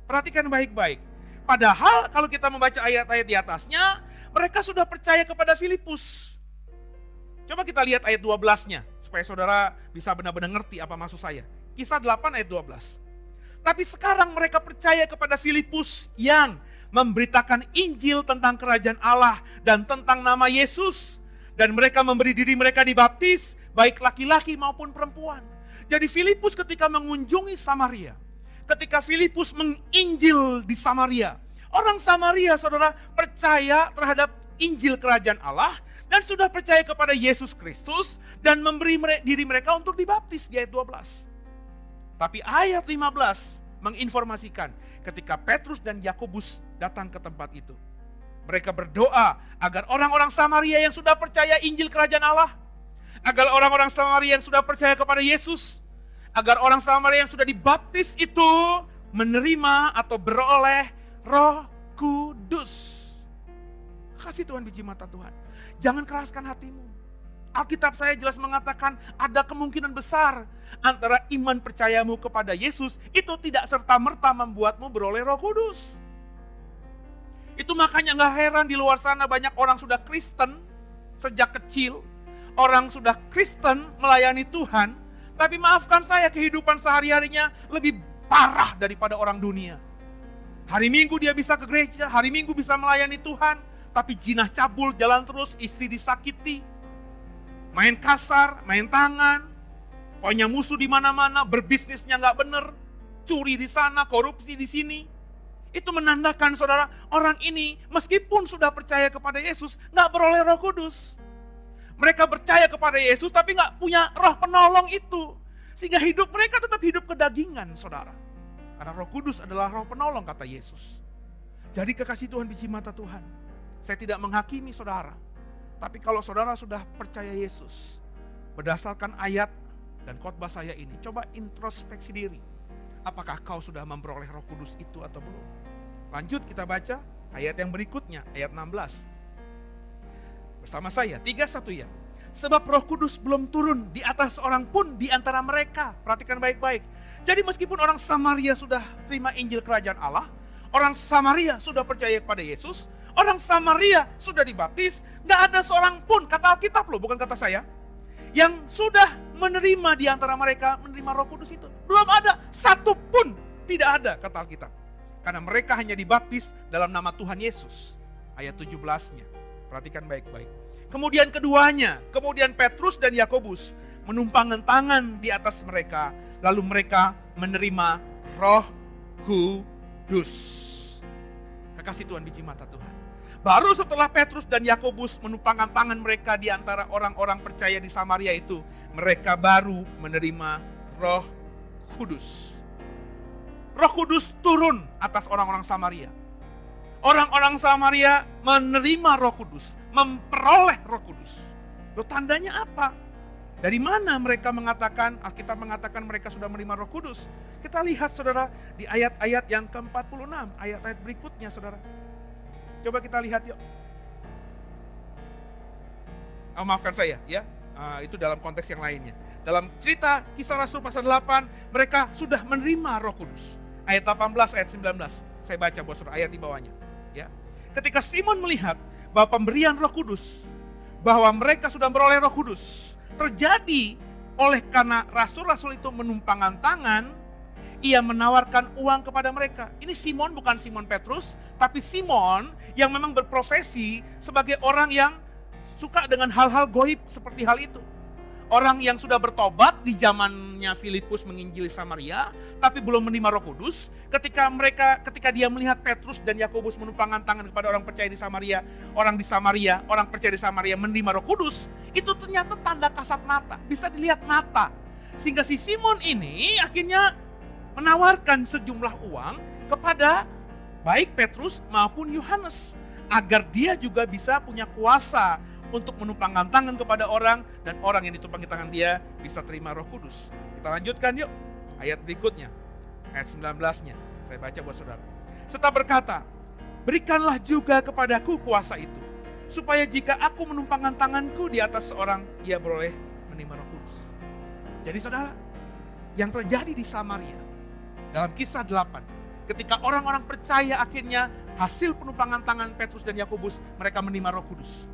Perhatikan baik-baik. Padahal kalau kita membaca ayat-ayat di atasnya, mereka sudah percaya kepada Filipus. Coba kita lihat ayat 12-nya, supaya saudara bisa benar-benar ngerti apa maksud saya. Kisah 8 ayat 12. Tapi sekarang mereka percaya kepada Filipus yang memberitakan Injil tentang kerajaan Allah dan tentang nama Yesus. Dan mereka memberi diri mereka dibaptis, baik laki-laki maupun perempuan. Jadi Filipus ketika mengunjungi Samaria, ketika Filipus menginjil di Samaria, orang Samaria saudara percaya terhadap Injil kerajaan Allah dan sudah percaya kepada Yesus Kristus dan memberi diri mereka untuk dibaptis di ayat 12. Tapi ayat 15 menginformasikan ketika Petrus dan Yakobus datang ke tempat itu. Mereka berdoa agar orang-orang Samaria yang sudah percaya Injil kerajaan Allah, agar orang-orang Samaria yang sudah percaya kepada Yesus, agar orang Samaria yang sudah dibaptis itu menerima atau beroleh Roh Kudus. Kasih Tuhan, biji mata Tuhan. Jangan keraskan hatimu. Alkitab saya jelas mengatakan ada kemungkinan besar antara iman percayamu kepada Yesus itu tidak serta-merta membuatmu beroleh Roh Kudus. Itu makanya gak heran di luar sana banyak orang sudah Kristen sejak kecil. Orang sudah Kristen melayani Tuhan, tapi maafkan saya kehidupan sehari-harinya lebih parah daripada orang dunia. Hari Minggu dia bisa ke gereja, hari Minggu bisa melayani Tuhan, tapi jinah cabul jalan terus, istri disakiti, main kasar, main tangan, pokoknya musuh di mana-mana, berbisnisnya nggak bener, curi di sana, korupsi di sini. Itu menandakan saudara, orang ini meskipun sudah percaya kepada Yesus, nggak beroleh Roh Kudus. Mereka percaya kepada Yesus tapi nggak punya Roh penolong itu, sehingga hidup mereka tetap hidup kedagingan, saudara. Karena Roh Kudus adalah Roh penolong, kata Yesus. Jadi kekasih Tuhan, biji mata Tuhan, saya tidak menghakimi saudara. Tapi kalau saudara sudah percaya Yesus, berdasarkan ayat dan khotbah saya ini, coba introspeksi diri. Apakah kau sudah memperoleh Roh Kudus itu atau belum? Lanjut kita baca ayat yang berikutnya, ayat 16. Bersama saya, 3-1 ya. Sebab Roh Kudus belum turun di atas seorang pun di antara mereka. Perhatikan baik-baik. Jadi meskipun orang Samaria sudah terima Injil Kerajaan Allah, orang Samaria sudah percaya kepada Yesus, orang Samaria sudah dibaptis, gak ada seorang pun, kata Alkitab loh, bukan kata saya, yang sudah menerima di antara mereka, menerima Roh Kudus itu. Belum ada, satu pun tidak ada, kata Alkitab. Karena mereka hanya dibaptis dalam nama Tuhan Yesus. Ayat 17-nya, perhatikan baik-baik. Kemudian keduanya, kemudian Petrus dan Yakobus menumpangkan tangan di atas mereka, lalu mereka menerima Roh Kudus. Kekasih Tuhan, biji mata Tuhan. Baru setelah Petrus dan Yakobus menumpangkan tangan mereka di antara orang-orang percaya di Samaria itu, mereka baru menerima Roh Kudus. Roh Kudus turun atas orang-orang Samaria. Orang-orang Samaria menerima Roh Kudus, memperoleh Roh Kudus. Loh, tandanya apa? Dari mana mereka mengatakan, Alkitab mengatakan mereka sudah menerima Roh Kudus? Kita lihat saudara di ayat-ayat yang ke-46, ayat-ayat berikutnya saudara. Coba kita lihat yuk. Maafkan saya ya, itu dalam konteks yang lainnya. Dalam cerita Kisah Rasul pasal 8, mereka sudah menerima Roh Kudus. Ayat 18, ayat 19. Saya baca buat saudara ayat di bawahnya. Ya. Ketika Simon melihat bahwa pemberian Roh Kudus, bahwa mereka sudah beroleh Roh Kudus, terjadi oleh karena rasul-rasul itu menumpangkan tangan, ia menawarkan uang kepada mereka. Ini Simon bukan Simon Petrus, tapi Simon yang memang berprofesi sebagai orang yang suka dengan hal-hal goib seperti hal itu. Orang yang sudah bertobat di zamannya Filipus menginjili Samaria, tapi belum menerima Roh Kudus. Ketika dia melihat Petrus dan Yakobus menumpangkan tangan kepada orang percaya di Samaria, orang percaya di Samaria menerima Roh Kudus, itu ternyata tanda kasat mata, bisa dilihat mata. Sehingga si Simon ini akhirnya menawarkan sejumlah uang kepada baik Petrus maupun Yohanes, agar dia juga bisa punya kuasa untuk menumpangkan tangan kepada orang, dan orang yang ditumpangi tangan dia bisa terima Roh Kudus. Kita lanjutkan yuk, ayat berikutnya, ayat 19-nya, saya baca buat saudara. Serta berkata, berikanlah juga kepadaku kuasa itu, supaya jika aku menumpangkan tanganku di atas seorang, ia beroleh menerima Roh Kudus. Jadi saudara, yang terjadi di Samaria, dalam Kisah 8, ketika orang-orang percaya akhirnya hasil penumpangan tangan Petrus dan Yakobus, mereka menerima Roh Kudus.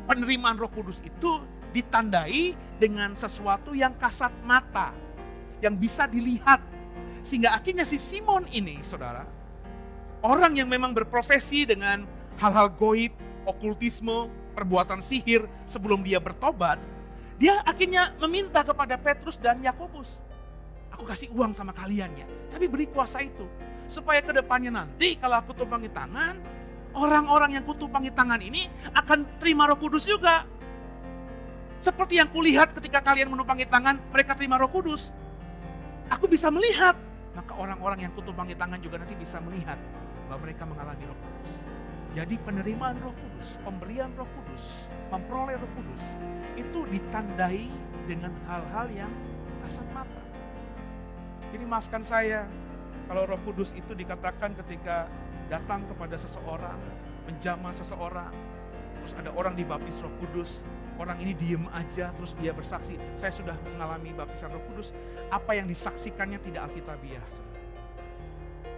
Penerimaan Roh Kudus itu ditandai dengan sesuatu yang kasat mata, yang bisa dilihat. Sehingga akhirnya si Simon ini, saudara, orang yang memang berprofesi dengan hal-hal goib, okultisme, perbuatan sihir sebelum dia bertobat, dia akhirnya meminta kepada Petrus dan Yakobus, aku kasih uang sama kalian ya, tapi beri kuasa itu, supaya kedepannya nanti kalau aku tumpangi tangan, orang-orang yang kutumpangi tangan ini akan terima Roh Kudus juga. Seperti yang kulihat ketika kalian menumpangi tangan, mereka terima Roh Kudus. Aku bisa melihat, maka orang-orang yang kutumpangi tangan juga nanti bisa melihat bahwa mereka mengalami Roh Kudus. Jadi penerimaan Roh Kudus, pemberian Roh Kudus, memperoleh Roh Kudus, itu ditandai dengan hal-hal yang kasat mata. Jadi maafkan saya, kalau Roh Kudus itu dikatakan ketika datang kepada seseorang, menjamah seseorang, terus ada orang dibaptis Roh Kudus, orang ini diem aja terus dia bersaksi, saya sudah mengalami baptisan Roh Kudus. Apa yang disaksikannya tidak alkitabiah, saudara.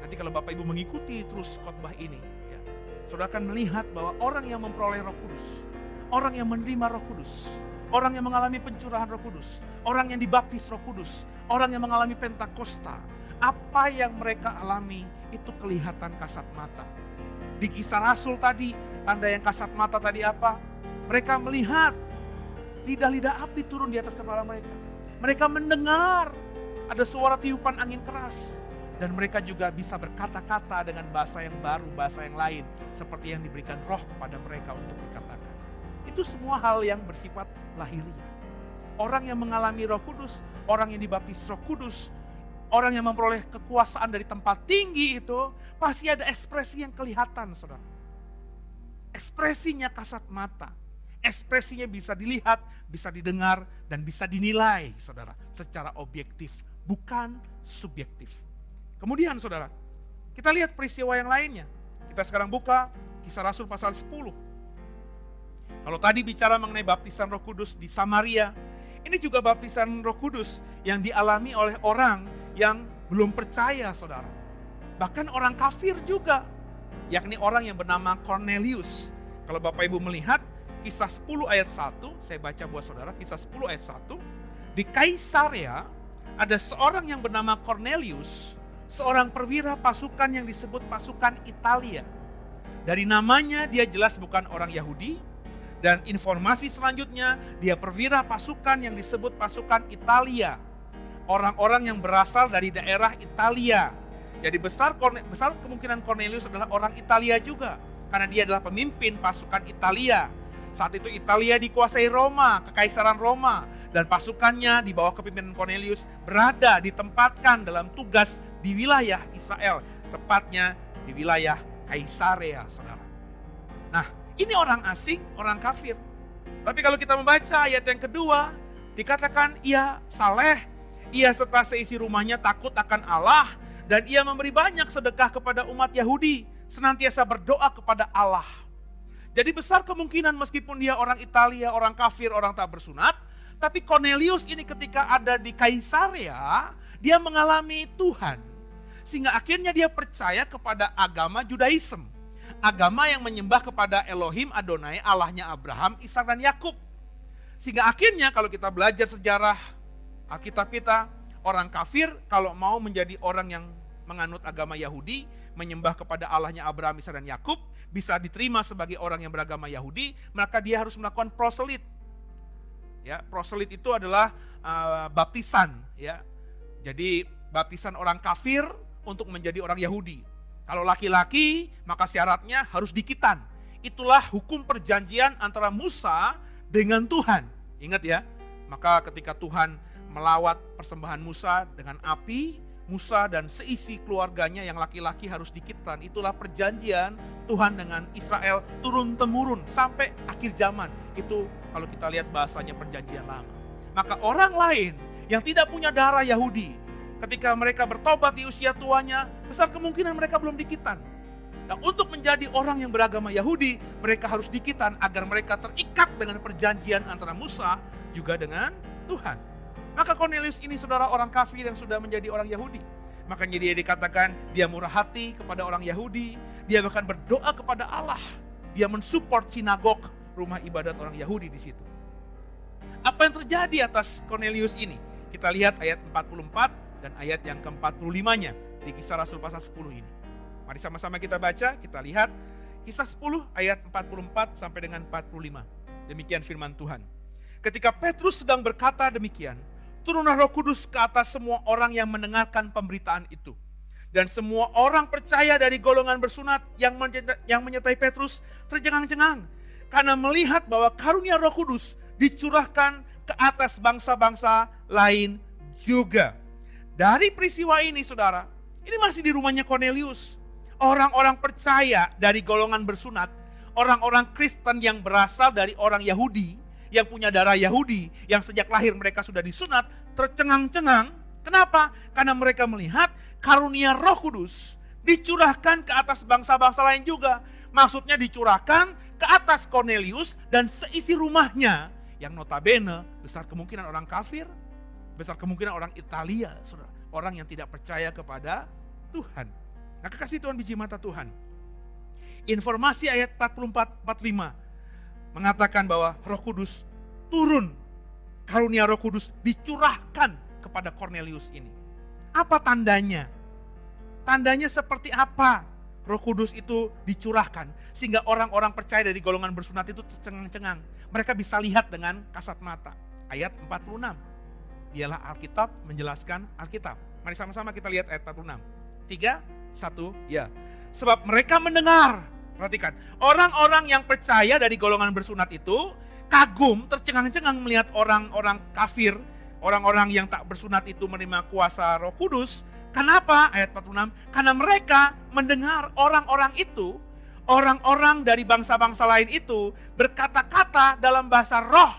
Nanti kalau Bapak Ibu mengikuti terus khotbah ini, ya, saudara akan melihat bahwa orang yang memperoleh Roh Kudus, orang yang menerima Roh Kudus, orang yang mengalami pencurahan Roh Kudus, orang yang dibaptis Roh Kudus, orang yang mengalami Pentakosta, apa yang mereka alami itu kelihatan kasat mata. Di Kisah Rasul tadi, tanda yang kasat mata tadi apa? Mereka melihat lidah-lidah api turun di atas kepala mereka. Mereka mendengar ada suara tiupan angin keras. Dan mereka juga bisa berkata-kata dengan bahasa yang baru, bahasa yang lain. Seperti yang diberikan roh kepada mereka untuk dikatakan. Itu semua hal yang bersifat lahiriah. Orang yang mengalami Roh Kudus, orang yang dibaptis Roh Kudus, orang yang memperoleh kekuasaan dari tempat tinggi itu, pasti ada ekspresi yang kelihatan, saudara. Ekspresinya kasat mata. Ekspresinya bisa dilihat, bisa didengar, dan bisa dinilai, saudara. Secara objektif, bukan subjektif. Kemudian, saudara, kita lihat peristiwa yang lainnya. Kita sekarang buka Kisah Rasul pasal 10. Kalau tadi bicara mengenai baptisan Roh Kudus di Samaria, ini juga baptisan Roh Kudus yang dialami oleh orang yang belum percaya, saudara. Bahkan orang kafir juga, yakni orang yang bernama Cornelius. Kalau Bapak Ibu melihat Kisah 10 ayat 1, saya baca buat saudara, Kisah 10 ayat 1, di Kaisarea ada seorang yang bernama Cornelius, seorang perwira pasukan yang disebut pasukan Italia. Dari namanya dia jelas bukan orang Yahudi, dan informasi selanjutnya dia perwira pasukan yang disebut pasukan Italia. Orang-orang yang berasal dari daerah Italia. Jadi besar kemungkinan Cornelius adalah orang Italia juga. Karena dia adalah pemimpin pasukan Italia. Saat itu Italia dikuasai Roma, kekaisaran Roma. Dan pasukannya di bawah kepemimpinan Cornelius ditempatkan dalam tugas di wilayah Israel. Tepatnya di wilayah Kaisarea, saudara. Nah, ini orang asing, orang kafir. Tapi kalau kita membaca ayat yang kedua, dikatakan ia saleh, ia serta seisi rumahnya takut akan Allah, dan ia memberi banyak sedekah kepada umat Yahudi, senantiasa berdoa kepada Allah. Jadi besar kemungkinan meskipun dia orang Italia, orang kafir, orang tak bersunat, tapi Cornelius ini ketika ada di Kaisarea, dia mengalami Tuhan. Sehingga akhirnya dia percaya kepada agama Judaism. Agama yang menyembah kepada Elohim Adonai, Allahnya Abraham, Ishak dan Yakub. Sehingga akhirnya kalau kita belajar sejarah Alkitab kita, orang kafir kalau mau menjadi orang yang menganut agama Yahudi, menyembah kepada Allahnya Abraham, Ishak dan Yakub, bisa diterima sebagai orang yang beragama Yahudi, maka dia harus melakukan proselit. Ya, proselit itu adalah baptisan, ya. Jadi baptisan orang kafir untuk menjadi orang Yahudi. Kalau laki-laki, maka syaratnya harus dikitan. Itulah hukum perjanjian antara Musa dengan Tuhan. Ingat ya, maka ketika Tuhan melawat persembahan Musa dengan api, Musa dan seisi keluarganya yang laki-laki harus dikitan. Itulah perjanjian Tuhan dengan Israel turun-temurun sampai akhir zaman. Itu kalau kita lihat bahasanya perjanjian lama. Maka orang lain yang tidak punya darah Yahudi, ketika mereka bertobat di usia tuanya, besar kemungkinan mereka belum dikitan. Nah, untuk menjadi orang yang beragama Yahudi, mereka harus dikitan agar mereka terikat dengan perjanjian antara Musa juga dengan Tuhan. Maka Cornelius ini saudara orang kafir yang sudah menjadi orang Yahudi. Makanya dia dikatakan dia murah hati kepada orang Yahudi. Dia bahkan berdoa kepada Allah. Dia mensupport sinagog, rumah ibadat orang Yahudi di situ. Apa yang terjadi atas Cornelius ini? Kita lihat ayat 44 dan ayat yang ke-45-nya di Kisah Rasul pasal 10 ini. Mari sama-sama kita baca, kita lihat Kisah 10 ayat 44 sampai dengan 45. Demikian firman Tuhan. Ketika Petrus sedang berkata demikian, turunlah Roh Kudus ke atas semua orang yang mendengarkan pemberitaan itu. Dan semua orang percaya dari golongan bersunat yang menyertai Petrus tercengang-cengang. Karena melihat bahwa karunia Roh Kudus dicurahkan ke atas bangsa-bangsa lain juga. Dari peristiwa ini saudara, ini masih di rumahnya Cornelius. Orang-orang percaya dari golongan bersunat, orang-orang Kristen yang berasal dari orang Yahudi, yang punya darah Yahudi, yang sejak lahir mereka sudah disunat, tercengang-cengang. Kenapa? Karena mereka melihat karunia Roh Kudus dicurahkan ke atas bangsa-bangsa lain juga. Maksudnya dicurahkan ke atas Kornelius dan seisi rumahnya, yang notabene besar kemungkinan orang kafir, besar kemungkinan orang Italia, saudara, orang yang tidak percaya kepada Tuhan. Nah, kekasih Tuhan, biji mata Tuhan, informasi ayat 44-45 mengatakan bahwa Roh Kudus turun, karunia Roh Kudus dicurahkan kepada Kornelius ini. Apa tandanya? Tandanya seperti apa Roh Kudus itu dicurahkan sehingga orang-orang percaya dari golongan bersunat itu tercengang-cengang. Mereka bisa lihat dengan kasat mata. Ayat 46. Dialah Alkitab menjelaskan Alkitab. Mari sama-sama kita lihat ayat 46. 3, 1, ya. Sebab mereka mendengar. Perhatikan, orang-orang yang percaya dari golongan bersunat itu kagum, tercengang-cengang melihat orang-orang kafir, orang-orang yang tak bersunat itu menerima kuasa Roh Kudus. Kenapa? Ayat 46, karena mereka mendengar orang-orang itu, orang-orang dari bangsa-bangsa lain itu berkata-kata dalam bahasa roh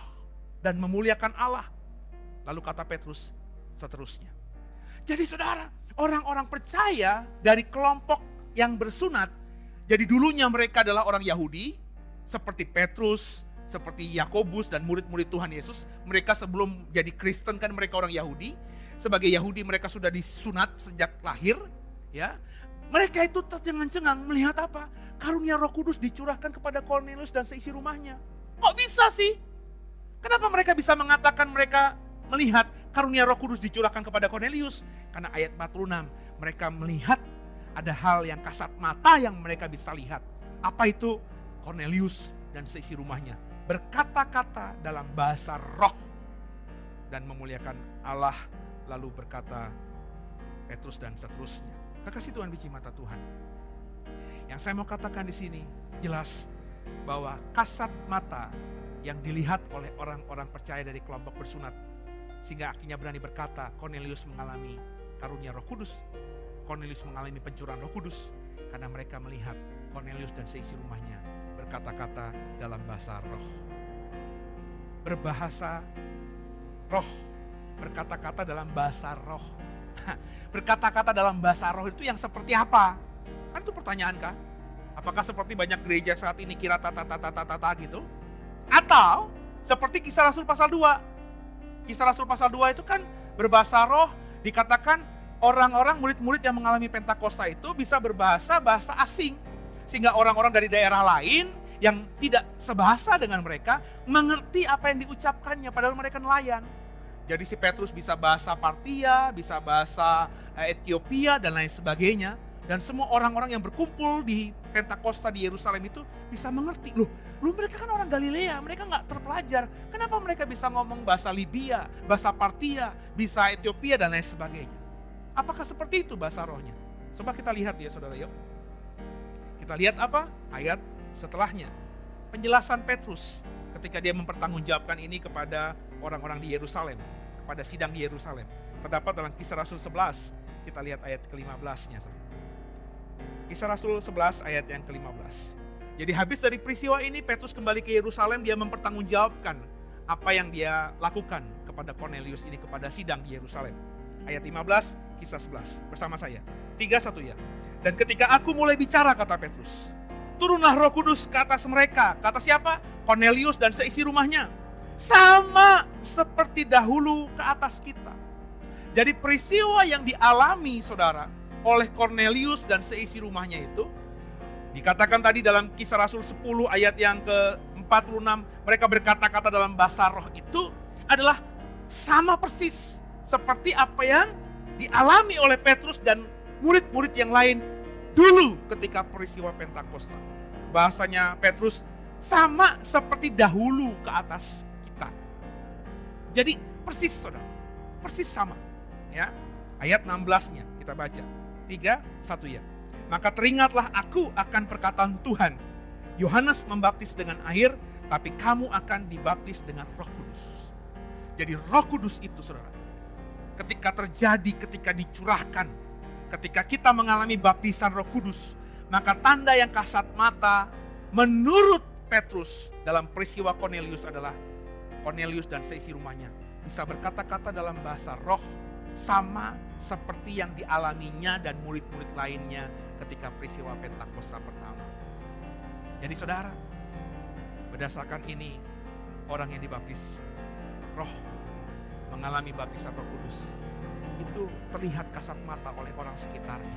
dan memuliakan Allah. Lalu kata Petrus seterusnya. Jadi saudara, orang-orang percaya dari kelompok yang bersunat, jadi dulunya mereka adalah orang Yahudi, seperti Petrus, seperti Yakobus dan murid-murid Tuhan Yesus. Mereka sebelum jadi Kristen kan mereka orang Yahudi. Sebagai Yahudi mereka sudah disunat sejak lahir, ya. Mereka itu tercengang-cengang melihat apa? Karunia Roh Kudus dicurahkan kepada Kornelius dan seisi rumahnya. Kok bisa sih? Kenapa mereka bisa mengatakan mereka melihat karunia Roh Kudus dicurahkan kepada Kornelius? Karena ayat 46, mereka melihat ada hal yang kasat mata yang mereka bisa lihat. Apa itu? Kornelius dan seisi rumahnya berkata-kata dalam bahasa roh dan memuliakan Allah. Lalu berkata Petrus dan seterusnya. Kekasih Tuhan, biji mata Tuhan. Yang saya mau katakan di sini jelas bahwa kasat mata yang dilihat oleh orang-orang percaya dari kelompok bersunat sehingga akhirnya berani berkata Kornelius mengalami karunia Roh Kudus. Kornelius mengalami pencurahan Roh Kudus karena mereka melihat Kornelius dan seisi rumahnya berkata-kata dalam bahasa roh. Berbahasa roh, berkata-kata dalam bahasa roh. Berkata-kata dalam bahasa roh itu yang seperti apa? Kan itu pertanyaan kan? Apakah seperti banyak gereja saat ini kira tata gitu? Atau seperti Kisah Rasul pasal 2. Kisah Rasul pasal 2 itu kan berbahasa roh, dikatakan orang-orang murid-murid yang mengalami Pentakosta itu bisa berbahasa bahasa asing. Sehingga orang-orang dari daerah lain yang tidak sebahasa dengan mereka mengerti apa yang diucapkannya padahal mereka nelayan. Jadi si Petrus bisa bahasa Partia, bisa bahasa Ethiopia dan lain sebagainya. Dan semua orang-orang yang berkumpul di Pentakosta di Yerusalem itu bisa mengerti. Loh mereka kan orang Galilea, mereka gak terpelajar. Kenapa mereka bisa ngomong bahasa Libya, bahasa Partia, bisa Ethiopia dan lain sebagainya. Apakah seperti itu bahasa rohnya? Coba kita lihat ya saudara, yuk. Kita lihat apa? Ayat setelahnya. Penjelasan Petrus ketika dia mempertanggungjawabkan ini kepada orang-orang di Yerusalem, kepada sidang di Yerusalem. Terdapat dalam Kisah Rasul 11. Kita lihat ayat ke-15-nya. Kisah Rasul 11 ayat yang ke-15. Jadi habis dari peristiwa ini Petrus kembali ke Yerusalem, dia mempertanggungjawabkan apa yang dia lakukan kepada Kornelius ini, kepada sidang di Yerusalem. Ayat 15, Kisah 11. Bersama saya. 3-1 ya. Dan ketika aku mulai bicara, kata Petrus, turunlah Roh Kudus ke atas mereka. Kata siapa? Kornelius dan seisi rumahnya. Sama seperti dahulu ke atas kita. Jadi peristiwa yang dialami saudara oleh Kornelius dan seisi rumahnya itu dikatakan tadi dalam Kisah Rasul 10 ayat yang ke-46, mereka berkata-kata dalam bahasa roh itu adalah sama persis seperti apa yang dialami oleh Petrus dan murid-murid yang lain dulu ketika peristiwa Pentakosta. Bahasanya Petrus sama seperti dahulu ke atas kita. Jadi persis saudara, persis sama. Ya, ayat 16-nya kita baca. 3-1 ya. Maka teringatlah aku akan perkataan Tuhan. Yohanes membaptis dengan air, tapi kamu akan dibaptis dengan Roh Kudus. Jadi Roh Kudus itu saudara, ketika terjadi, ketika dicurahkan, ketika kita mengalami baptisan Roh Kudus, maka tanda yang kasat mata menurut Petrus dalam peristiwa Kornelius adalah Kornelius dan seisi rumahnya bisa berkata-kata dalam bahasa roh sama seperti yang dialaminya dan murid-murid lainnya ketika peristiwa Pentakosta pertama. Jadi saudara, Berdasarkan ini, orang yang dibaptis roh, mengalami baptisan Roh Kudus, itu terlihat kasat mata oleh orang sekitarnya.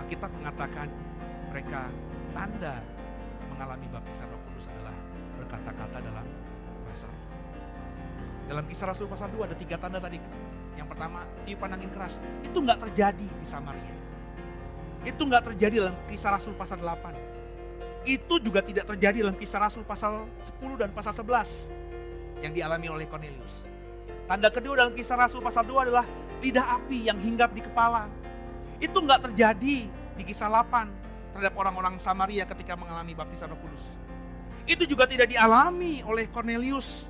Alkitab mengatakan mereka tanda mengalami baptisan Roh Kudus adalah berkata-kata dalam bahasa roh. Dalam Kisah Rasul pasal 2 ada 3 tanda tadi kan. Yang pertama, tiupan angin keras. Itu nggak terjadi di Samaria. Itu nggak terjadi dalam Kisah Rasul pasal 8. Itu juga tidak terjadi dalam Kisah Rasul pasal 10 dan pasal 11 yang dialami oleh Cornelius. Tanda kedua dalam Kisah Rasul pasal 2 adalah lidah api yang hinggap di kepala. Itu nggak terjadi di Kisah 8 terhadap orang-orang Samaria ketika mengalami baptisan Roh Kudus. Itu juga tidak dialami oleh Cornelius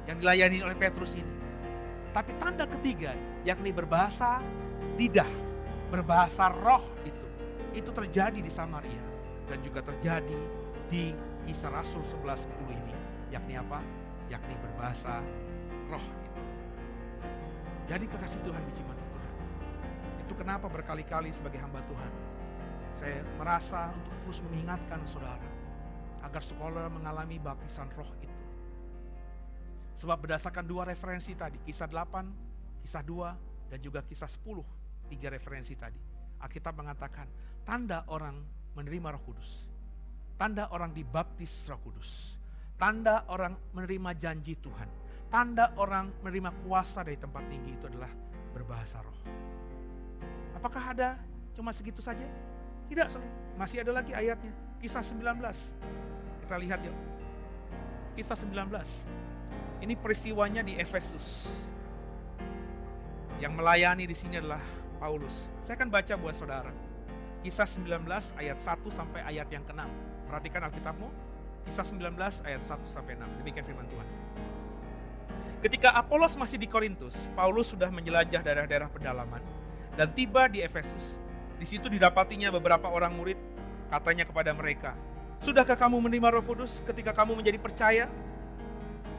yang dilayani oleh Petrus ini. Tapi tanda ketiga, yakni berbahasa lidah, berbahasa roh itu terjadi di Samaria dan juga terjadi di Kisah Rasul 11:10 ini. Yakni apa? Yakni berbahasa roh itu. Jadi kekasih Tuhan, biji mata Tuhan. Itu kenapa berkali-kali sebagai hamba Tuhan, saya merasa untuk terus mengingatkan saudara agar saudara mengalami baptisan roh itu. Sebab berdasarkan 2 referensi tadi, Kisah 8, Kisah 2, dan juga Kisah 10, 3 referensi tadi. Alkitab mengatakan tanda orang menerima Roh Kudus, tanda orang dibaptis Roh Kudus, tanda orang menerima janji Tuhan, tanda orang menerima kuasa dari tempat tinggi itu adalah berbahasa roh. Apakah ada cuma segitu saja? Tidak, saudara. Masih ada lagi ayatnya. Kisah 19. Kita lihat yuk. Kisah 19. Ini peristiwanya di Efesus. Yang melayani di sini adalah Paulus. Saya akan baca buat saudara. Kisah 19 ayat 1 sampai ayat yang ke-6. Perhatikan Alkitabmu. Kisah 19 ayat 1 sampai 6. Demikian firman Tuhan. Ketika Apolos masih di Korintus, Paulus sudah menjelajah daerah-daerah pedalaman dan tiba di Efesus. Di situ didapatinya beberapa orang murid, katanya kepada mereka, "Sudahkah kamu menerima Roh Kudus ketika kamu menjadi percaya?"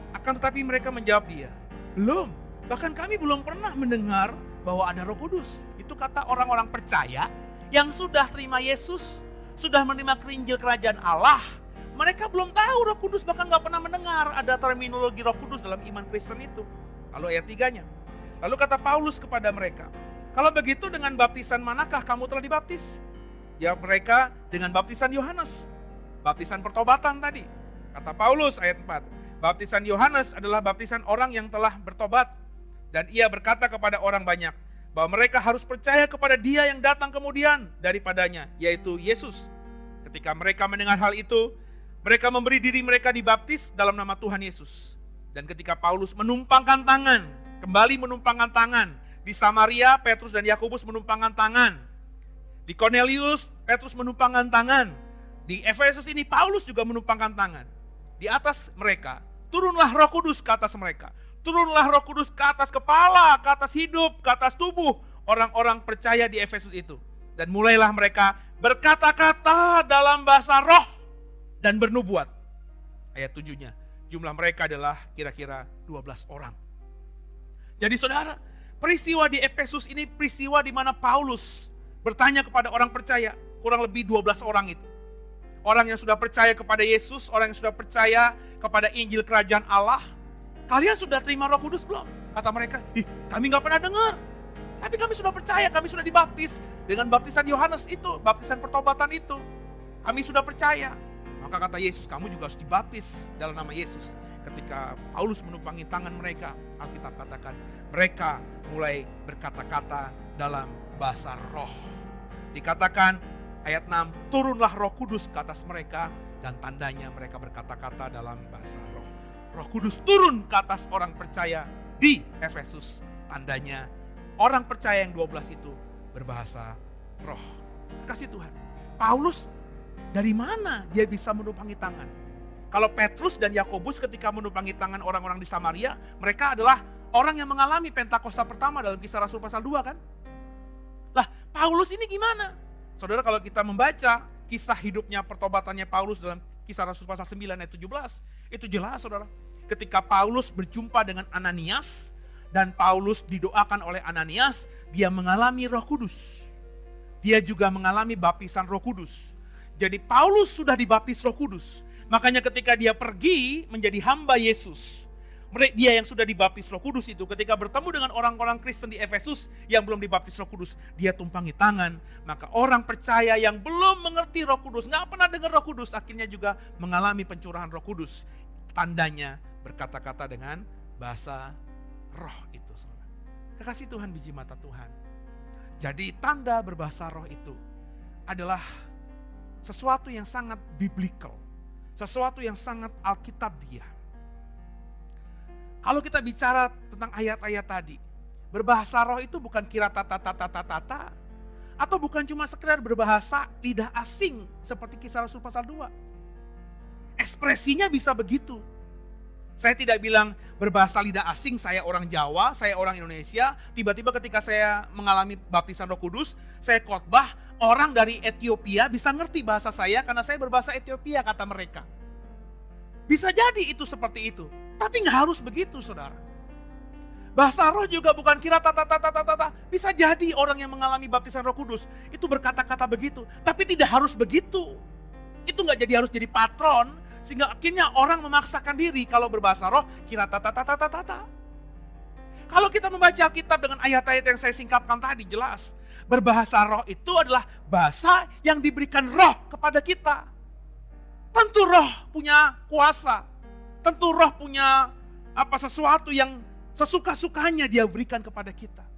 Akan tetapi mereka menjawab dia, "Belum, bahkan kami belum pernah mendengar bahwa ada Roh Kudus." Itu kata orang-orang percaya yang sudah terima Yesus, sudah menerima kerinjil kerajaan Allah. Mereka belum tahu Roh Kudus, bahkan gak pernah mendengar ada terminologi Roh Kudus dalam iman Kristen itu. Lalu ayat 3-nya. Lalu kata Paulus kepada mereka, "Kalau begitu dengan baptisan manakah kamu telah dibaptis?" Jawab mereka, "Dengan baptisan Yohanes." Baptisan pertobatan tadi. Kata Paulus ayat 4, "Baptisan Yohanes adalah baptisan orang yang telah bertobat. Dan ia berkata kepada orang banyak bahwa mereka harus percaya kepada dia yang datang kemudian daripadanya, yaitu Yesus." Ketika mereka mendengar hal itu, mereka memberi diri mereka dibaptis dalam nama Tuhan Yesus. Dan ketika Paulus menumpangkan tangan, kembali menumpangkan tangan, di Samaria Petrus dan Yakobus menumpangkan tangan. Di Cornelius Petrus menumpangkan tangan. Di Efesus ini Paulus juga menumpangkan tangan. Di atas mereka turunlah Roh Kudus ke atas mereka. Turunlah Roh Kudus ke atas kepala, ke atas hidup, ke atas tubuh orang-orang percaya di Efesus itu. Dan mulailah mereka berkata-kata dalam bahasa roh dan bernubuat. Ayat 7-nya, jumlah mereka adalah kira-kira 12 orang. Jadi saudara, peristiwa di Efesus ini peristiwa di mana Paulus bertanya kepada orang percaya, kurang lebih 12 orang itu. Orang yang sudah percaya kepada Yesus, orang yang sudah percaya kepada Injil Kerajaan Allah. "Kalian sudah terima Roh Kudus belum?" Kata mereka, "Kami gak pernah dengar. Tapi kami sudah percaya, kami sudah dibaptis dengan baptisan Yohanes itu, baptisan pertobatan itu. Kami sudah percaya." Maka kata Yesus, "Kamu juga harus dibaptis dalam nama Yesus." Ketika Paulus menumpangi tangan mereka, Alkitab katakan mereka mulai berkata-kata dalam bahasa roh. Dikatakan ayat 6, turunlah Roh Kudus ke atas mereka dan tandanya mereka berkata-kata dalam bahasa roh. Roh Kudus turun ke atas orang percaya di Efesus. Tandanya orang percaya yang 12 itu berbahasa roh. Kasih Tuhan, Paulus dari mana dia bisa menumpangi tangan? Kalau Petrus dan Yakobus ketika menumpangi tangan orang-orang di Samaria, mereka adalah orang yang mengalami Pentakosta pertama dalam Kisah Rasul pasal 2 kan? Lah, Paulus ini gimana? Saudara, kalau kita membaca kisah hidupnya, pertobatannya Paulus dalam Kisah Rasul pasal 9 ayat 17, itu jelas saudara. Ketika Paulus berjumpa dengan Ananias dan Paulus didoakan oleh Ananias, dia mengalami Roh Kudus. Dia juga mengalami baptisan Roh Kudus. Jadi Paulus sudah dibaptis Roh Kudus. Makanya ketika dia pergi menjadi hamba Yesus, dia yang sudah dibaptis Roh Kudus itu, ketika bertemu dengan orang-orang Kristen di Efesus yang belum dibaptis Roh Kudus, dia tumpangi tangan. Maka orang percaya yang belum mengerti Roh Kudus, nggak pernah dengar Roh Kudus, akhirnya juga mengalami pencurahan Roh Kudus. Tandanya berkata-kata dengan bahasa roh itu. Kekasih Tuhan, biji mata Tuhan. Jadi tanda berbahasa roh itu adalah sesuatu yang sangat biblical. Sesuatu yang sangat alkitabiah. Kalau kita bicara tentang ayat-ayat tadi, berbahasa roh itu bukan kira tata, atau bukan cuma sekedar berbahasa lidah asing seperti Kisah Rasul pasal 2. Ekspresinya bisa begitu. Saya tidak bilang berbahasa lidah asing, saya orang Jawa, saya orang Indonesia, tiba-tiba ketika saya mengalami baptisan Roh Kudus, saya khotbah, orang dari Ethiopia bisa ngerti bahasa saya karena saya berbahasa Ethiopia, kata mereka. Bisa jadi itu seperti itu, tapi nggak harus begitu, saudara. Bahasa roh juga bukan kira tata. Bisa jadi orang yang mengalami baptisan Roh Kudus itu berkata-kata begitu, tapi tidak harus begitu. Itu nggak harus jadi patron, sehingga akhirnya orang memaksakan diri kalau berbahasa roh kira tata. Kalau kita membaca Alkitab dengan ayat-ayat yang saya singkapkan tadi, jelas berbahasa roh itu adalah bahasa yang diberikan roh kepada kita. Tentu roh punya kuasa. Tentu roh punya sesuatu yang sesuka-sukanya dia berikan kepada kita.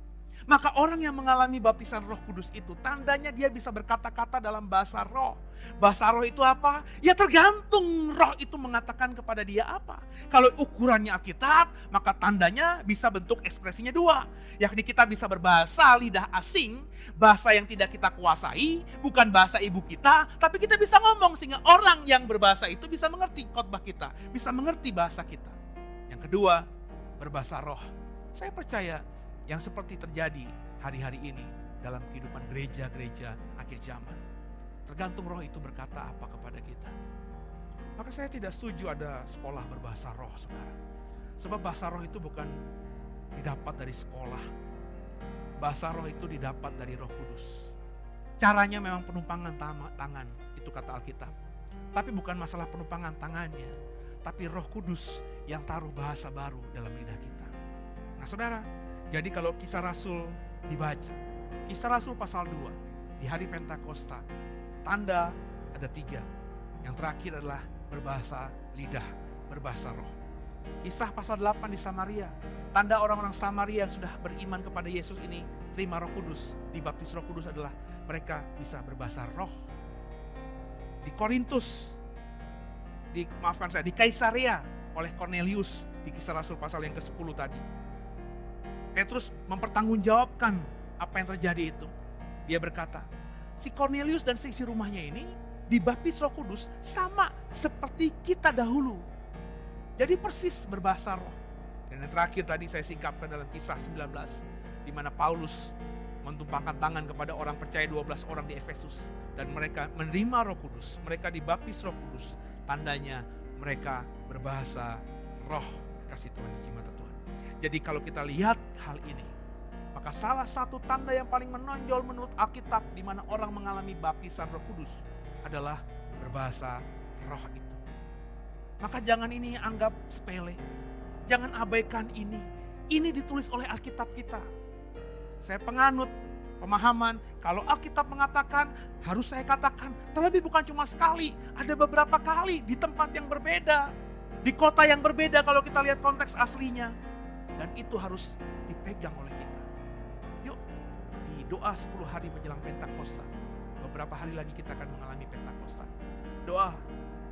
Maka orang yang mengalami baptisan Roh Kudus itu tandanya dia bisa berkata-kata dalam bahasa roh. Bahasa roh itu apa? Ya tergantung roh itu mengatakan kepada dia apa. Kalau ukurannya Alkitab, maka tandanya bisa bentuk ekspresinya dua. Yakni kita bisa berbahasa lidah asing, bahasa yang tidak kita kuasai, bukan bahasa ibu kita, tapi kita bisa ngomong sehingga orang yang berbahasa itu bisa mengerti khotbah kita, bisa mengerti bahasa kita. Yang kedua, berbahasa roh. Saya percaya yang seperti terjadi hari-hari ini dalam kehidupan gereja-gereja akhir zaman. Tergantung roh itu berkata apa kepada kita. Maka saya tidak setuju ada sekolah berbahasa roh, saudara. Sebab bahasa roh itu bukan didapat dari sekolah. Bahasa roh itu didapat dari Roh Kudus. Caranya memang penumpangan tangan, itu kata Alkitab. Tapi bukan masalah penumpangan tangannya, tapi Roh Kudus yang taruh bahasa baru dalam lidah kita. Nah, saudara, jadi kalau Kisah Rasul dibaca, Kisah Rasul pasal 2, di hari Pentakosta, tanda ada 3. Yang terakhir adalah berbahasa lidah, berbahasa roh. Kisah pasal 8 di Samaria, tanda orang-orang Samaria yang sudah beriman kepada Yesus ini, terima Roh Kudus, dibaptis Roh Kudus adalah mereka bisa berbahasa roh. Di Korintus, di Kaisarea oleh Cornelius, di Kisah Rasul pasal yang ke-10 tadi. Petrus mempertanggungjawabkan apa yang terjadi itu. Dia berkata, si Cornelius dan seisi rumahnya ini dibaptis Roh Kudus sama seperti kita dahulu. Jadi persis berbahasa roh. Dan yang terakhir tadi saya singkapkan dalam Kisah 19, di mana Paulus mentumpangkan tangan kepada orang percaya 12 orang di Efesus. Dan mereka menerima Roh Kudus, mereka dibaptis Roh Kudus. Tandanya mereka berbahasa roh. Kasih Tuhan, biji mata Tuhan. Jadi kalau kita lihat hal ini, maka salah satu tanda yang paling menonjol menurut Alkitab di mana orang mengalami baptisan Roh Kudus adalah berbahasa roh itu. Maka jangan ini anggap sepele. Jangan abaikan ini. Ini ditulis oleh Alkitab kita. Saya penganut pemahaman kalau Alkitab mengatakan harus saya katakan, terlebih bukan cuma sekali, ada beberapa kali di tempat yang berbeda, di kota yang berbeda kalau kita lihat konteks aslinya. Dan itu harus dipegang oleh kita. Yuk, di doa 10 hari menjelang Pentakosta, beberapa hari lagi kita akan mengalami Pentakosta. Doa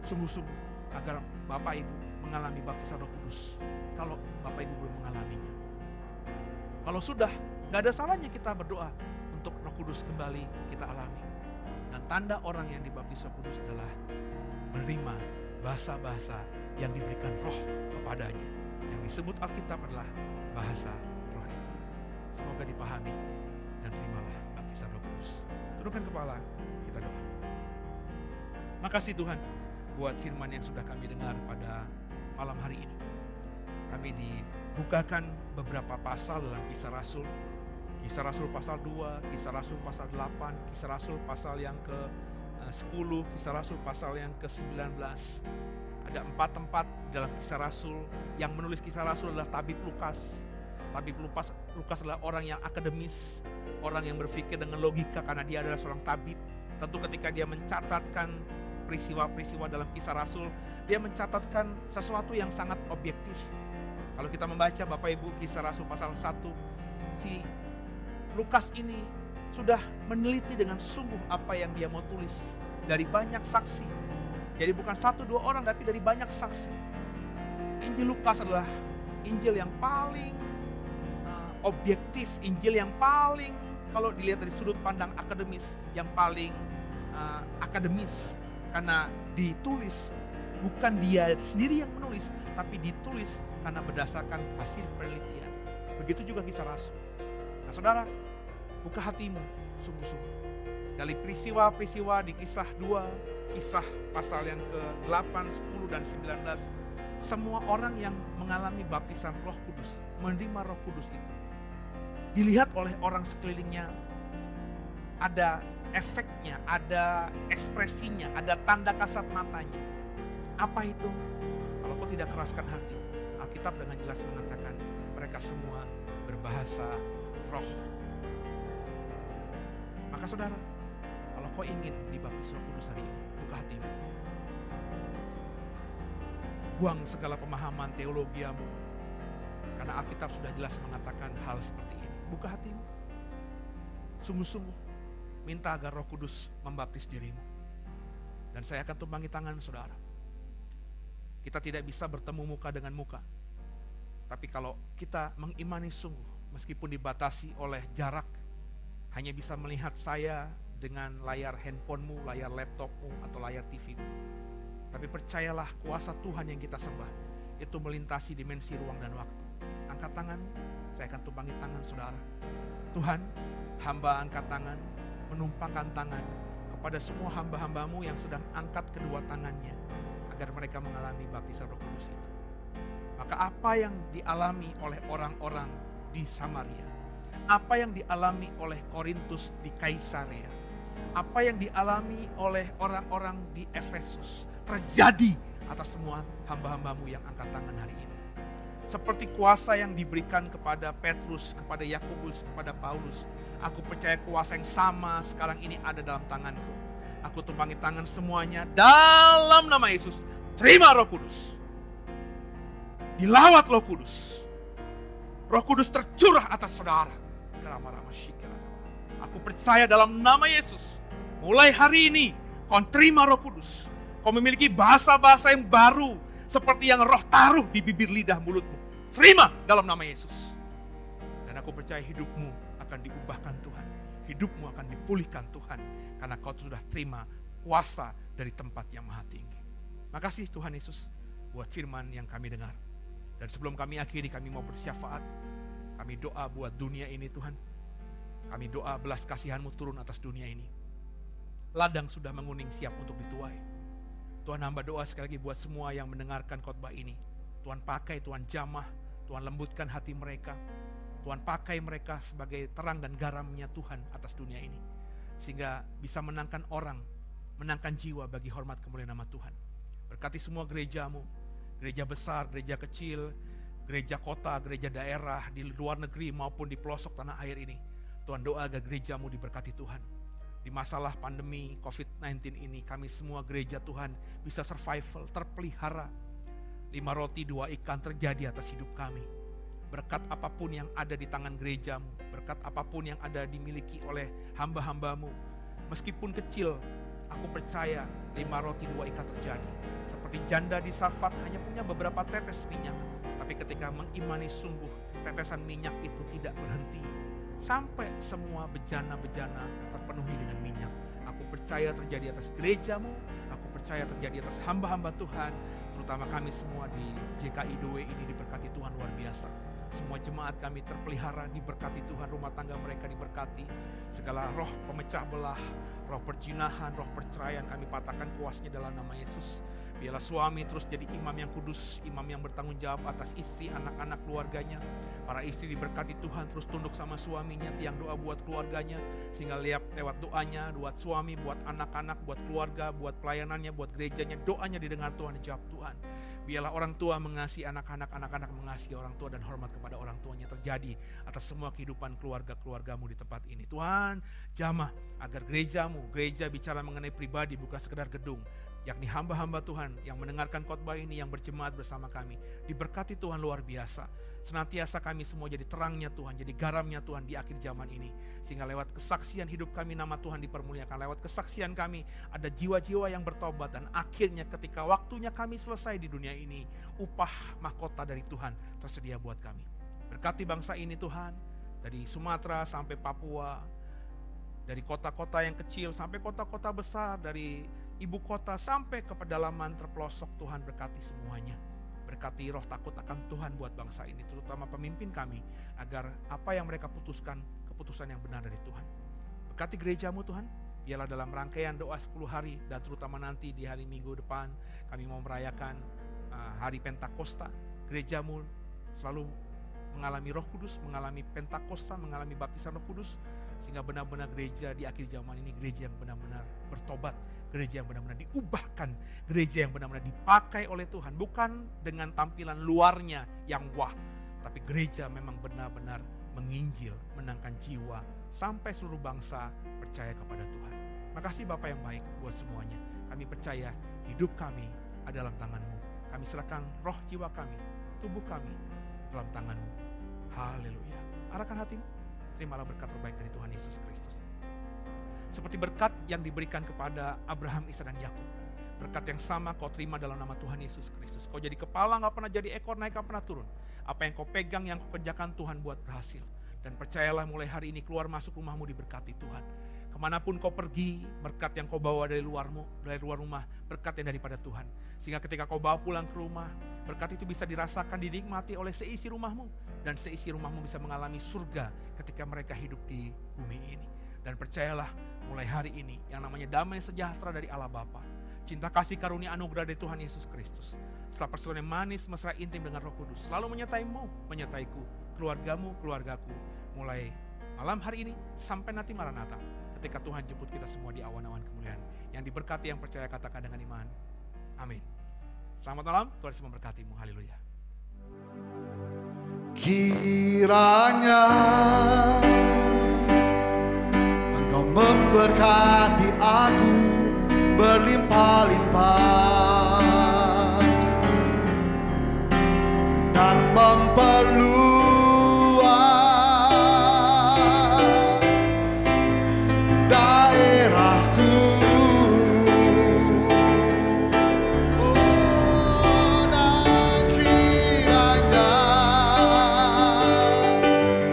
sungguh-sungguh agar Bapak Ibu mengalami baptisan Roh Kudus. Kalau Bapak Ibu belum mengalaminya. Kalau sudah, gak ada salahnya kita berdoa untuk Roh Kudus kembali kita alami. Dan tanda orang yang dibaptis Roh Kudus adalah menerima bahasa-bahasa yang diberikan roh kepadanya. Yang disebut Alkitab adalah bahasa roh itu. Semoga dipahami dan terimalah baptisan Roh Kudus. Tundukkan kepala, kita doa. Makasih Tuhan buat firman yang sudah kami dengar pada malam hari ini. Kami dibukakan beberapa pasal dalam Kisah Rasul. Kisah Rasul pasal 2, Kisah Rasul pasal 8, Kisah Rasul pasal yang 10, Kisah Rasul pasal yang ke-19. Ada 4 tempat dalam Kisah Rasul. Yang menulis Kisah Rasul adalah Tabib Lukas. Tabib Lukas adalah orang yang akademis, orang yang berpikir dengan logika karena dia adalah seorang tabib. Tentu ketika dia mencatatkan peristiwa-peristiwa dalam Kisah Rasul, dia mencatatkan sesuatu yang sangat objektif. Kalau kita membaca Bapak Ibu Kisah Rasul pasal 1, si Lukas ini sudah meneliti dengan sungguh apa yang dia mau tulis dari banyak saksi. Jadi bukan 1-2 orang, tapi dari banyak saksi. Injil Lukas adalah Injil yang paling objektif, Injil yang paling kalau dilihat dari sudut pandang akademis, yang paling akademis. Karena ditulis, bukan dia sendiri yang menulis, tapi ditulis karena berdasarkan hasil penelitian. Begitu juga Kisah Rasul. Nah saudara, buka hatimu sungguh-sungguh. Dari peristiwa-peristiwa di Kisah 2, Kisah pasal yang ke-8, 10, dan 19, semua orang yang mengalami baptisan Roh Kudus, menerima Roh Kudus itu, dilihat oleh orang sekelilingnya, ada efeknya, ada ekspresinya, ada tanda kasat matanya. Apa itu? Kalau kau tidak keraskan hati, Alkitab dengan jelas mengatakan mereka semua berbahasa roh. Maka saudara, kalau kau ingin dibaptis Roh Kudus hari ini, buka hatimu. Buang segala pemahaman teologiamu, karena Alkitab sudah jelas mengatakan hal seperti ini. Buka hatimu. Sungguh-sungguh minta agar Roh Kudus membaptis dirimu. Dan saya akan tumpangi tangan saudara. Kita tidak bisa bertemu muka dengan muka. Tapi kalau kita mengimani sungguh, meskipun dibatasi oleh jarak, hanya bisa melihat saya dengan layar handphonemu, layar laptopmu, atau layar TVmu. Tapi percayalah, kuasa Tuhan yang kita sembah itu melintasi dimensi ruang dan waktu. Angkat tanganmu, saya akan tumpangi tangan saudara. Tuhan, hamba angkat tangan, menumpangkan tangan kepada semua hamba-hambamu yang sedang angkat kedua tangannya, agar mereka mengalami baptisan Roh Kudus itu. Maka apa yang dialami oleh orang-orang di Samaria, apa yang dialami oleh Korintus di Kaisarea, apa yang dialami oleh orang-orang di Efesus, terjadi atas semua hamba-hambamu yang angkat tangan hari ini. Seperti kuasa yang diberikan kepada Petrus, kepada Yakobus, kepada Paulus, aku percaya kuasa yang sama sekarang ini ada dalam tanganku. Aku tumpangi tangan semuanya dalam nama Yesus. Terima Roh Kudus. Dilawat Roh Kudus. Roh Kudus tercurah atas saudara. Aku percaya dalam nama Yesus, mulai hari ini kau terima Roh Kudus. Kau memiliki bahasa-bahasa yang baru, seperti yang Roh taruh di bibir lidah mulutmu. Terima dalam nama Yesus. Dan aku percaya hidupmu akan diubahkan Tuhan. Hidupmu akan dipulihkan Tuhan, karena kau sudah terima kuasa dari tempat yang maha tinggi. Makasih Tuhan Yesus buat firman yang kami dengar. Dan sebelum kami akhiri, kami mau bersyafaat. Kami doa buat dunia ini Tuhan. Kami doa belas kasihan-Mu turun atas dunia ini. Ladang sudah menguning siap untuk dituai. Tuhan, hamba doa sekali lagi buat semua yang mendengarkan khotbah ini. Tuhan pakai, Tuhan jamah, Tuhan lembutkan hati mereka. Tuhan pakai mereka sebagai terang dan garamnya Tuhan atas dunia ini. Sehingga bisa menangkan orang, menangkan jiwa bagi hormat kemuliaan nama Tuhan. Berkati semua gereja-Mu, gereja besar, gereja kecil, gereja kota, gereja daerah, di luar negeri maupun di pelosok tanah air ini. Tuhan, doa agar gereja-Mu diberkati Tuhan. Di masalah pandemi COVID-19 ini, kami semua gereja Tuhan bisa survival, terpelihara. 5 roti 2 ikan terjadi atas hidup kami. Berkat apapun yang ada di tangan gereja-Mu, berkat apapun yang ada dimiliki oleh hamba-hamba-Mu, meskipun kecil, aku percaya 5 roti 2 ikan terjadi. Seperti janda di Sarfat hanya punya beberapa tetes minyak, tapi ketika mengimani sungguh, tetesan minyak itu tidak berhenti sampai semua bejana-bejana terpenuhi dengan minyak. Aku percaya terjadi atas gereja-Mu, aku percaya terjadi atas hamba-hamba Tuhan, terutama kami semua di JKI Doe ini diberkati Tuhan luar biasa. Semua jemaat kami terpelihara, diberkati Tuhan, rumah tangga mereka diberkati. Segala roh pemecah belah, roh perjinahan, roh perceraian kami patahkan kuasanya dalam nama Yesus. Biarlah suami terus jadi imam yang kudus, imam yang bertanggung jawab atas istri, anak-anak, keluarganya. Para istri diberkati Tuhan, terus tunduk sama suaminya, tiang doa buat keluarganya. Sehingga lewat doanya, buat suami, buat anak-anak, buat keluarga, buat pelayanannya, buat gerejanya, doanya didengar Tuhan, dijawab Tuhan. Biarlah orang tua mengasihi anak-anak, anak-anak mengasihi orang tua, dan hormat kepada orang tuanya terjadi atas semua kehidupan keluarga-keluargamu di tempat ini. Tuhan, jamah agar gerejamu, gereja bicara mengenai pribadi bukan sekedar gedung, yakni hamba-hamba Tuhan yang mendengarkan khotbah ini, yang berjemaat bersama kami. Diberkati Tuhan luar biasa. Senantiasa kami semua jadi terangnya Tuhan, jadi garamnya Tuhan di akhir zaman ini. Sehingga lewat kesaksian hidup kami nama Tuhan dipermuliakan. Lewat kesaksian kami ada jiwa-jiwa yang bertobat. Dan akhirnya ketika waktunya kami selesai di dunia ini, upah mahkota dari Tuhan tersedia buat kami. Berkati bangsa ini Tuhan, dari Sumatera sampai Papua, dari kota-kota yang kecil sampai kota-kota besar, dari ibu kota sampai ke pedalaman terpelosok. Tuhan berkati semuanya. Berkati roh takut akan Tuhan buat bangsa ini, terutama pemimpin kami, agar apa yang mereka putuskan, keputusan yang benar dari Tuhan. Berkati gerejamu Tuhan, biarlah dalam rangkaian doa 10 hari, dan terutama nanti di hari Minggu depan, kami mau merayakan hari Pentakosta. Gerejamu selalu mengalami Roh Kudus, mengalami Pentakosta, mengalami baptisan Roh Kudus, sehingga benar-benar gereja di akhir zaman ini, gereja yang benar-benar bertobat, gereja yang benar-benar diubahkan, gereja yang benar-benar dipakai oleh Tuhan, bukan dengan tampilan luarnya yang wah, tapi gereja memang benar-benar menginjil, menangkan jiwa, sampai seluruh bangsa percaya kepada Tuhan. Makasih Bapa yang baik buat semuanya. Kami percaya hidup kami ada dalam tangan-Mu. Kami serahkan roh jiwa kami, tubuh kami dalam tangan-Mu. Haleluya. Arahkan hatimu, terimalah berkat terbaik dari Tuhan Yesus Kristus. Seperti berkat yang diberikan kepada Abraham, Ishak, dan Yakub. Berkat yang sama kau terima dalam nama Tuhan Yesus Kristus. Kau jadi kepala, gak pernah jadi ekor, naik gak pernah turun. Apa yang kau pegang, yang kau kerjakan, Tuhan buat berhasil. Dan percayalah mulai hari ini keluar masuk rumahmu diberkati Tuhan. Kemanapun kau pergi, berkat yang kau bawa dari luar rumah, berkat yang daripada Tuhan. Sehingga ketika kau bawa pulang ke rumah, berkat itu bisa dirasakan, dinikmati oleh seisi rumahmu. Dan seisi rumahmu bisa mengalami surga ketika mereka hidup di bumi ini. Dan percayalah mulai hari ini yang namanya damai sejahtera dari Allah Bapa, cinta kasih karunia anugerah dari Tuhan Yesus Kristus, setelah persekutuan yang manis mesra intim dengan Roh Kudus, selalu menyertaimu, menyertaiku, keluargamu, keluargaku, mulai malam hari ini sampai nanti Maranatha, ketika Tuhan jemput kita semua di awan-awan kemuliaan. Yang diberkati yang percaya katakan dengan iman, amin. Selamat malam, Tuhan Yesus memberkatimu, haleluya. Kiranya Engkau memberkati aku berlimpah-limpah dan memperluas daerahku. Oh, dan kiranya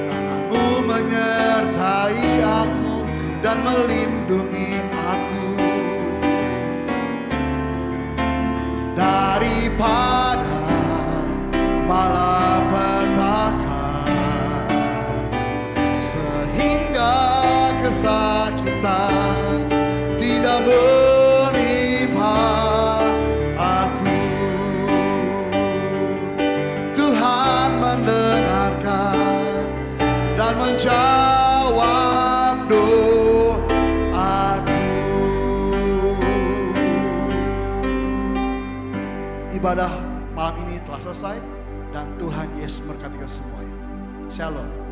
tanganmu menyertai aku dan melindungi aku daripada malapetaka, sehingga kesakitan tidak menimpa aku. Tuhan mendengarkan dan menjawab doaku. Ibadah malam ini telah selesai dan Tuhan Yesus memberkati kita semuanya. Shalom.